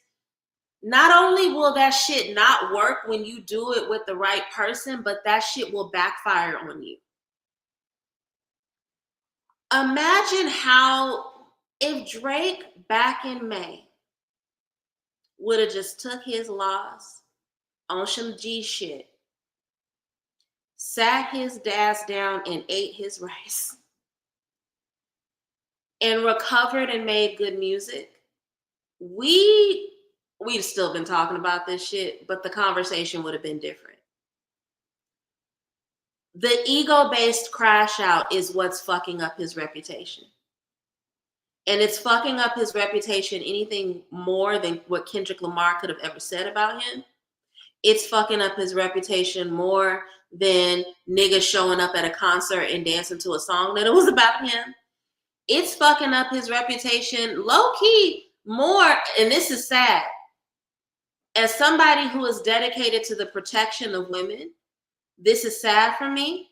not only will that shit not work when you do it with the right person, but that shit will backfire on you. Imagine how if Drake back in May would have just took his loss on some G shit, sat his ass down and ate his rice, and recovered and made good music, we'd still been talking about this shit, but the conversation would have been different. The ego-based crash out is what's fucking up his reputation. And it's fucking up his reputation anything more than what Kendrick Lamar could have ever said about him. It's fucking up his reputation more than niggas showing up at a concert and dancing to a song that it was about him. It's fucking up his reputation low-key more, and this is sad. As somebody who is dedicated to the protection of women, this is sad for me.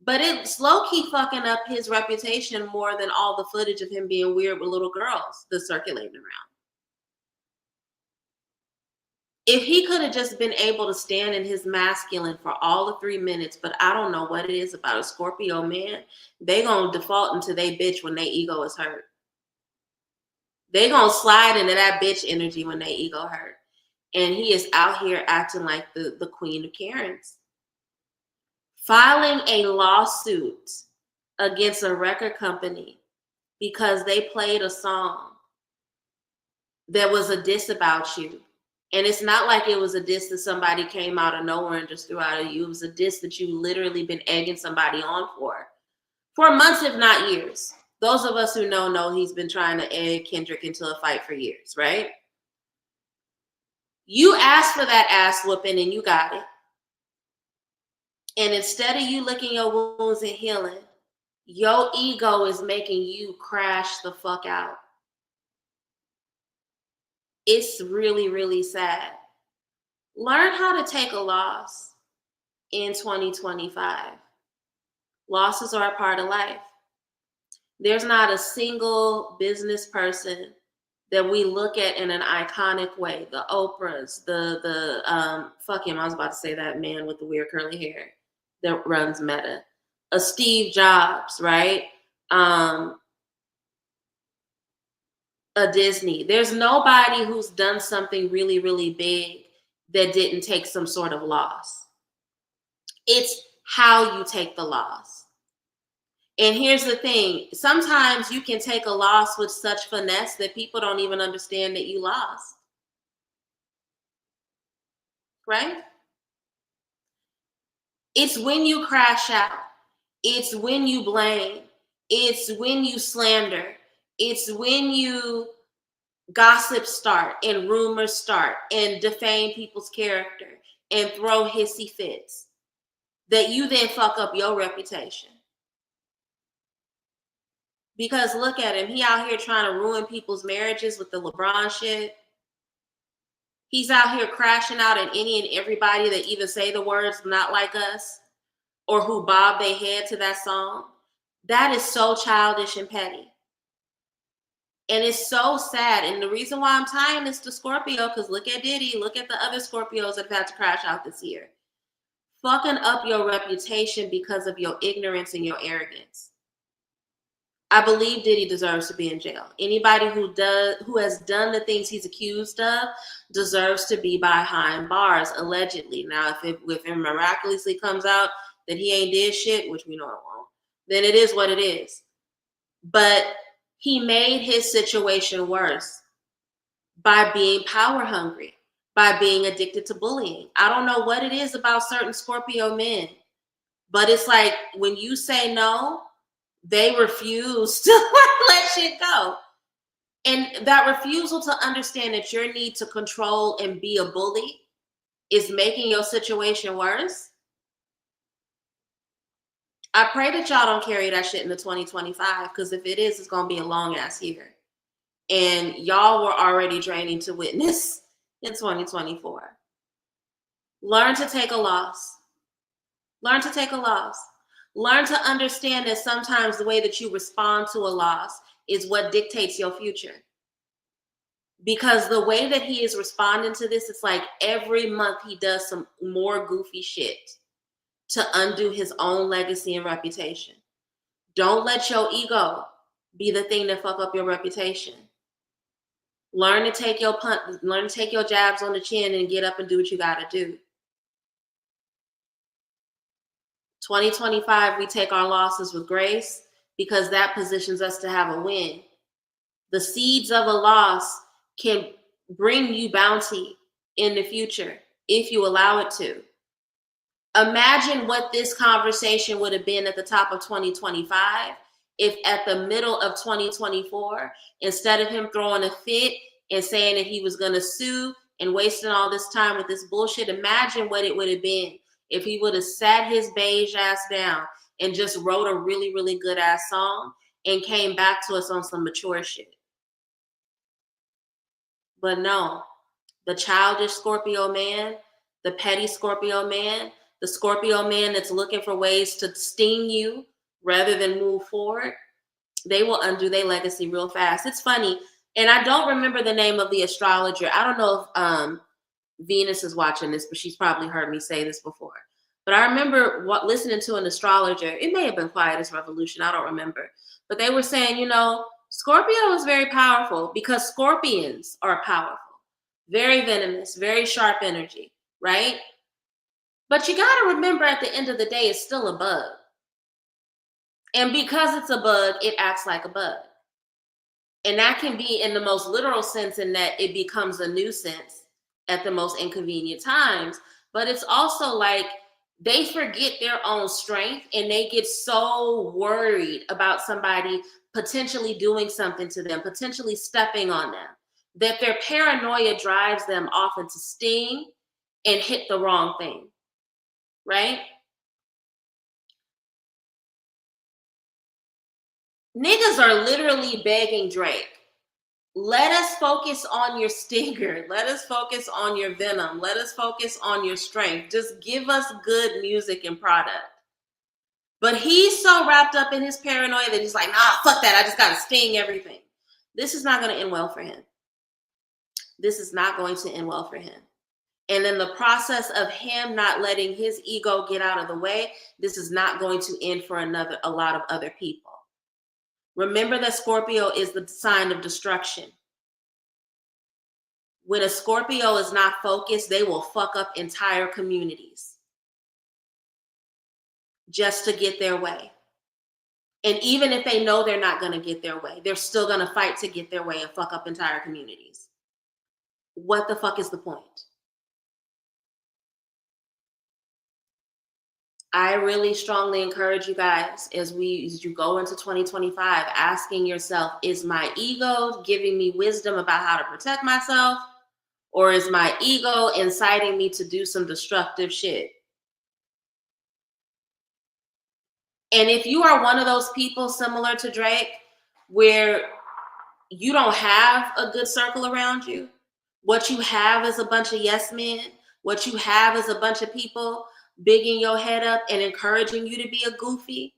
But it's low-key fucking up his reputation more than all the footage of him being weird with little girls that's circulating around. If he could have just been able to stand in his masculine for all the 3 minutes, but I don't know what it is about a Scorpio man, they gonna default into they bitch when they ego is hurt. They gonna slide into that bitch energy when they ego hurt. And he is out here acting like the queen of Karens. Filing a lawsuit against a record company because they played a song that was a diss about you. And it's not like it was a diss that somebody came out of nowhere and just threw out at you. It was a diss that you literally been egging somebody on for months, if not years. Those of us who know he's been trying to egg Kendrick into a fight for years, right? You asked for that ass whooping and you got it. And instead of you licking your wounds and healing, your ego is making you crash the fuck out. It's really, really sad. Learn how to take a loss in 2025. Losses are a part of life. There's not a single business person that we look at in an iconic way. The Oprahs, fuck him, I was about to say that man with the weird curly hair that runs Meta. A Steve Jobs, right? A Disney. There's nobody who's done something really, really big that didn't take some sort of loss. It's how you take the loss. And here's the thing. Sometimes you can take a loss with such finesse that people don't even understand that you lost. Right? It's when you crash out. It's when you blame. It's when you slander. It's when you gossip start and rumors start and defame people's character and throw hissy fits that you then fuck up your reputation. Because look at him. He out here trying to ruin people's marriages with the LeBron shit. He's out here crashing out at any and everybody that even say the words not like us or who bob their head to that song. That is so childish and petty. And it's so sad. And the reason why I'm tying this to Scorpio, because look at Diddy, look at the other Scorpios that have had to crash out this year. Fucking up your reputation because of your ignorance and your arrogance. I believe Diddy deserves to be in jail. Anybody who has done the things he's accused of deserves to be behind bars, allegedly. Now, if it miraculously comes out that he ain't did shit, which we know it won't, then it is what it is. But he made his situation worse by being power hungry, by being addicted to bullying. I don't know what it is about certain Scorpio men, but it's like when you say no, they refuse to let shit go. And that refusal to understand that your need to control and be a bully is making your situation worse. I pray that y'all don't carry that shit into 2025, because if it is, it's going to be a long ass year. And y'all were already draining to witness in 2024. Learn to take a loss. Learn to take a loss. Learn to understand that sometimes the way that you respond to a loss is what dictates your future. Because the way that he is responding to this, it's like every month he does some more goofy shit to undo his own legacy and reputation. Don't let your ego be the thing that fuck up your reputation. Learn to take your learn to take your jabs on the chin and get up and do what you gotta do. 2025, we take our losses with grace because that positions us to have a win. The seeds of a loss can bring you bounty in the future if you allow it to. Imagine what this conversation would have been at the top of 2025 if at the middle of 2024, instead of him throwing a fit and saying that he was going to sue and wasting all this time with this bullshit, imagine what it would have been if he would have sat his beige ass down and just wrote a really, really good ass song and came back to us on some mature shit. But no, the childish Scorpio man, the petty Scorpio man, the Scorpio man that's looking for ways to sting you rather than move forward, they will undo their legacy real fast. It's funny. And I don't remember the name of the astrologer. I don't know if Venus is watching this, but she's probably heard me say this before. But I remember listening to an astrologer. It may have been Quiet as Revolution. I don't remember. But they were saying, you know, Scorpio is very powerful because scorpions are powerful. Very venomous, very sharp energy, right? But you got to remember at the end of the day, it's still a bug. And because it's a bug, it acts like a bug. And that can be in the most literal sense in that it becomes a nuisance at the most inconvenient times. But it's also like they forget their own strength and they get so worried about somebody potentially doing something to them, potentially stepping on them, that their paranoia drives them often to sting and hit the wrong thing, right? Niggas are literally begging Drake, let us focus on your stinger. Let us focus on your venom. Let us focus on your strength. Just give us good music and product. But he's so wrapped up in his paranoia that he's like, nah, fuck that. I just got to sting everything. This is not going to end well for him. This is not going to end well for him. And in the process of him not letting his ego get out of the way, this is not going to end for a lot of other people. Remember that Scorpio is the sign of destruction. When a Scorpio is not focused, they will fuck up entire communities just to get their way. And even if they know they're not going to get their way, they're still going to fight to get their way and fuck up entire communities. What the fuck is the point? I really strongly encourage you guys as you go into 2025, asking yourself, is my ego giving me wisdom about how to protect myself? Or is my ego inciting me to do some destructive shit? And if you are one of those people similar to Drake, where you don't have a good circle around you, what you have is a bunch of yes men, what you have is a bunch of people bigging your head up and encouraging you to be a goofy,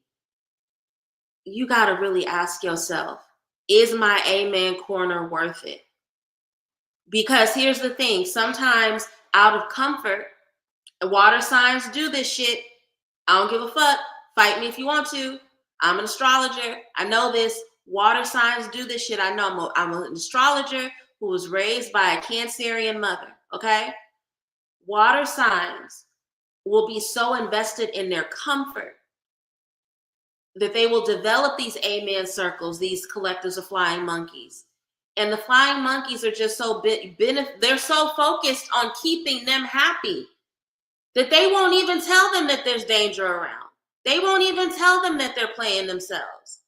you got to really ask yourself, is my amen corner worth it? Because here's the thing, sometimes out of comfort, water signs do this shit. I don't give a fuck. Fight me if you want to. I'm an astrologer. I know this. Water signs do this shit. I know. I'm an astrologer who was raised by a Cancerian mother, okay? Water signs will be so invested in their comfort that they will develop these amen circles, these collectors of flying monkeys. And the flying monkeys are just so they're so focused on keeping them happy that they won't even tell them that there's danger around. They won't even tell them that they're playing themselves.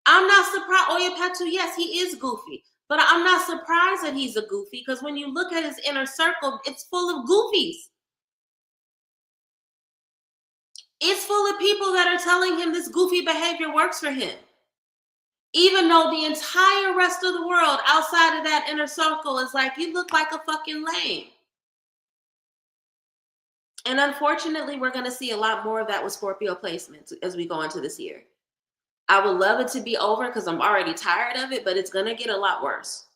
I'm not surprised. Oyapatu, yes, he is goofy. But I'm not surprised that he's a goofy because when you look at his inner circle, it's full of goofies. It's full of people that are telling him this goofy behavior works for him. Even though the entire rest of the world outside of that inner circle is like, you look like a fucking lame. And unfortunately, we're going to see a lot more of that with Scorpio placements as we go into this year. I would love it to be over because I'm already tired of it, but it's going to get a lot worse.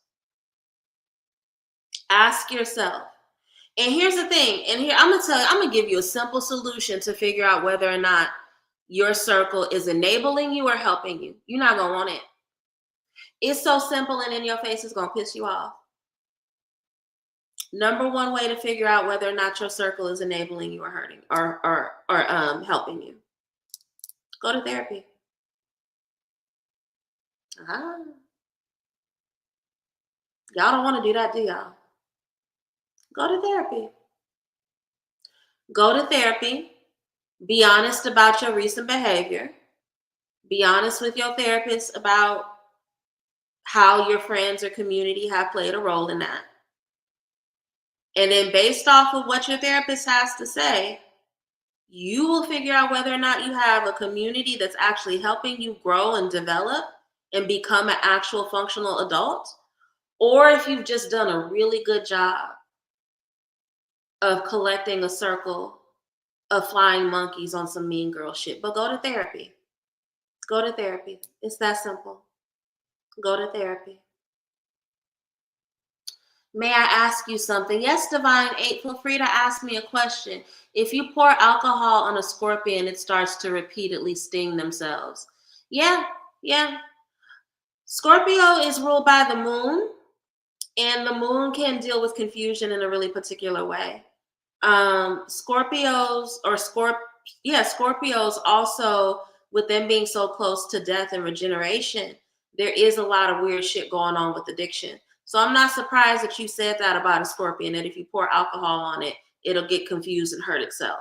Ask yourself. And here's the thing. And here, I'm going to give you a simple solution to figure out whether or not your circle is enabling you or helping you. You're not going to want it. It's so simple and in your face, it's going to piss you off. Number one way to figure out whether or not your circle is enabling you or hurting or helping you. Go to therapy. Y'all don't want to do that, do y'all? Go to therapy. Go to therapy Be honest about your recent behavior. Be honest with your therapist about how your friends or community have played a role in that. And then based off of what your therapist has to say, you will figure out whether or not you have a community that's actually helping you grow and develop and become an actual functional adult, or if you've just done a really good job of collecting a circle of flying monkeys on some mean girl shit. But go to therapy. Go to therapy. It's that simple. Go to therapy. May I ask you something? Yes, Divine 8, feel free to ask me a question. If you pour alcohol on a scorpion, it starts to repeatedly sting themselves. Yeah, yeah. Scorpio is ruled by the moon, and the moon can deal with confusion in a really particular way. Scorpios also, with them being so close to death and regeneration, there is a lot of weird shit going on with addiction. So I'm not surprised that you said that about a scorpion, that if you pour alcohol on it, it'll get confused and hurt itself.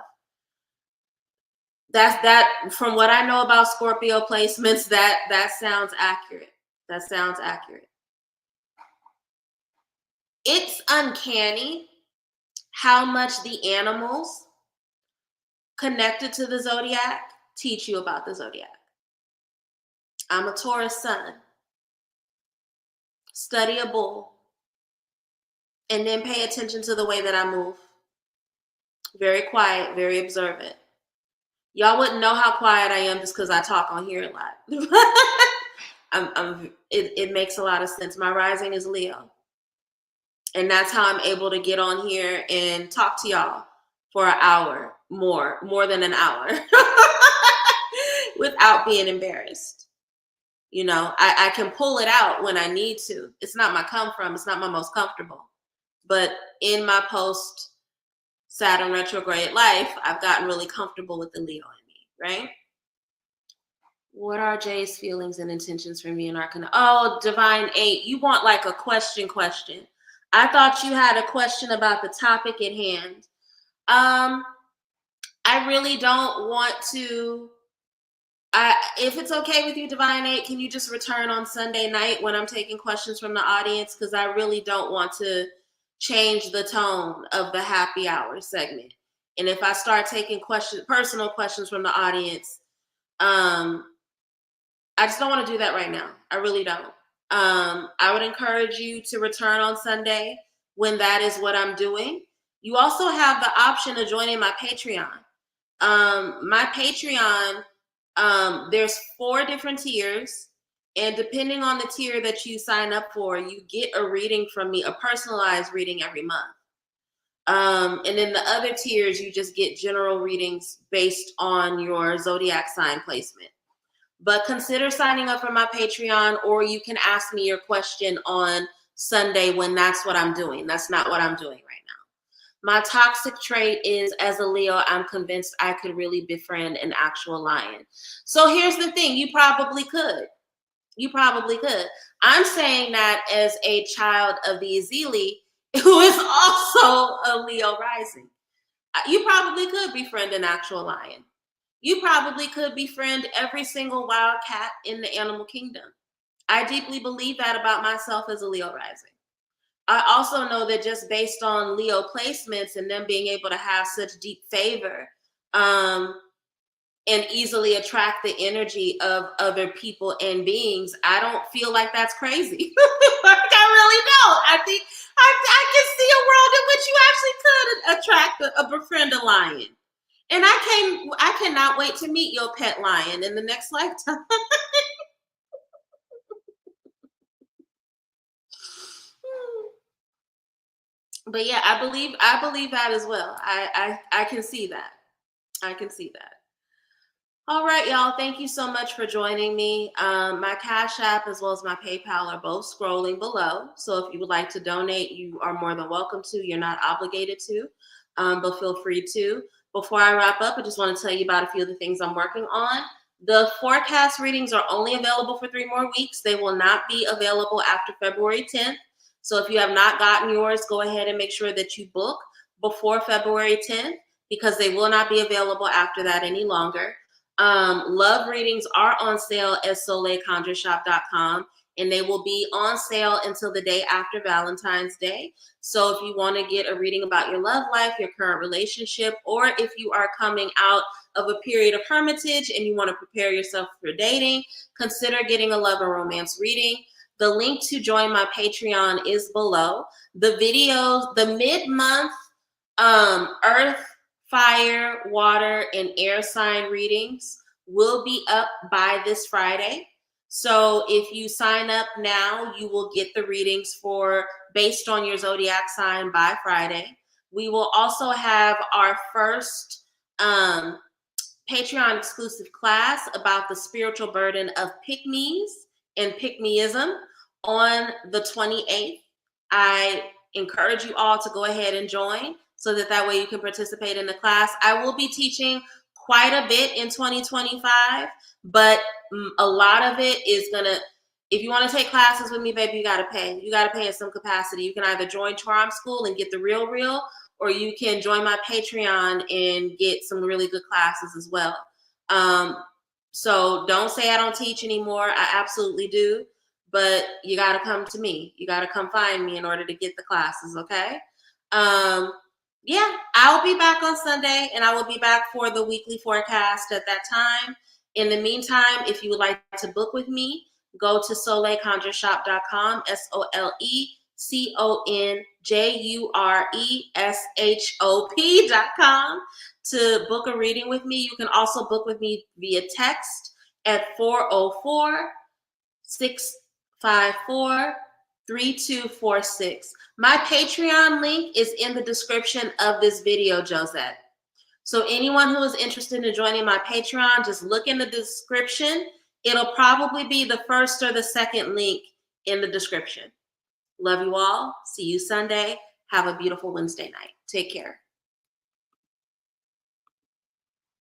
That from what I know about Scorpio placements, that sounds accurate. That sounds accurate. It's uncanny how much the animals connected to the zodiac teach you about the zodiac. I'm a Taurus sun. Study a bull and then pay attention to the way that I move. Very quiet, very observant. Y'all wouldn't know how quiet I am just because I talk on here a lot. It makes a lot of sense. My rising is Leo. And that's how I'm able to get on here and talk to y'all for an hour, more than an hour, without being embarrassed. You know, I can pull it out when I need to. It's not my come from. It's not my most comfortable. But in my post Saturn retrograde life, I've gotten really comfortable with the Leo in me, right? What are Jay's feelings and intentions for me in Arcana? Oh, Divine 8, you want like a question. I thought you had a question about the topic at hand. I really don't want to. If it's okay with you, Divine 8, can you just return on Sunday night when I'm taking questions from the audience? Because I really don't want to change the tone of the happy hour segment. And if I start taking personal questions from the audience, I just don't want to do that right now. I really don't. I would encourage you to return on Sunday when that is what I'm doing. You also have the option of joining my Patreon. My Patreon, there's 4 different tiers, and depending on the tier that you sign up for, you get a reading from me, a personalized reading every month. And then the other tiers, you just get general readings based on your zodiac sign placement. But consider signing up for my Patreon, or you can ask me your question on Sunday when that's what I'm doing. That's not what I'm doing right now. My toxic trait is, as a Leo, I'm convinced I could really befriend an actual lion. So here's the thing, you probably could. You probably could. I'm saying that as a child of the Azili, who is also a Leo rising. You probably could befriend an actual lion. You probably could befriend every single wild cat in the animal kingdom. I deeply believe that about myself as a Leo rising. I also know that just based on Leo placements and them being able to have such deep favor and easily attract the energy of other people and beings, I don't feel like that's crazy. I really don't. I think I can see a world in which you actually could befriend a lion. And I cannot wait to meet your pet lion in the next lifetime. But yeah, I believe that as well. I can see that. I can see that. All right, y'all. Thank you so much for joining me. My Cash App as well as my PayPal are both scrolling below. So if you would like to donate, you are more than welcome to. You're not obligated to, but feel free to. Before I wrap up, I just want to tell you about a few of the things I'm working on. The forecast readings are only available for 3 more weeks. They will not be available after February 10th. So if you have not gotten yours, go ahead and make sure that you book before February 10th. because they will not be available after that any longer. Love readings are on sale at soleilconjureshop.com, and they will be on sale until the day after Valentine's Day. So if you want to get a reading about your love life, your current relationship, or if you are coming out of a period of hermitage and you want to prepare yourself for dating, consider getting a love and romance reading. The link to join my Patreon is below. The videos, the mid-month earth, fire, water, and air sign readings will be up by this Friday. So if you sign up now, you will get the readings for based on your zodiac sign by Friday. We will also have our first Patreon exclusive class about the spiritual burden of pick-me's and pick-meism on the 28th. I encourage you all to go ahead and join so that way you can participate in the class. I will be teaching quite a bit in 2025, but a lot of it is gonna, if you want to take classes with me, baby, you gotta pay. You gotta pay in some capacity. You can either join Charm School and get the real, or you can join my Patreon and get some really good classes as well. So don't say I don't teach anymore. I absolutely do, but you got to come to me. You got to come find me in order to get the classes, okay? Yeah, I'll be back on Sunday, and I will be back for the weekly forecast at that time. In the meantime, if you would like to book with me, go to soleilconjureshop.com, SOLEICONJURESHOP.com to book a reading with me. You can also book with me via text at 404-654-3246. My Patreon link is in the description of this video, Josette. So anyone who is interested in joining my Patreon, just look in the description. It'll probably be the first or the second link in the description. Love you all. See you Sunday. Have a beautiful Wednesday night. Take care.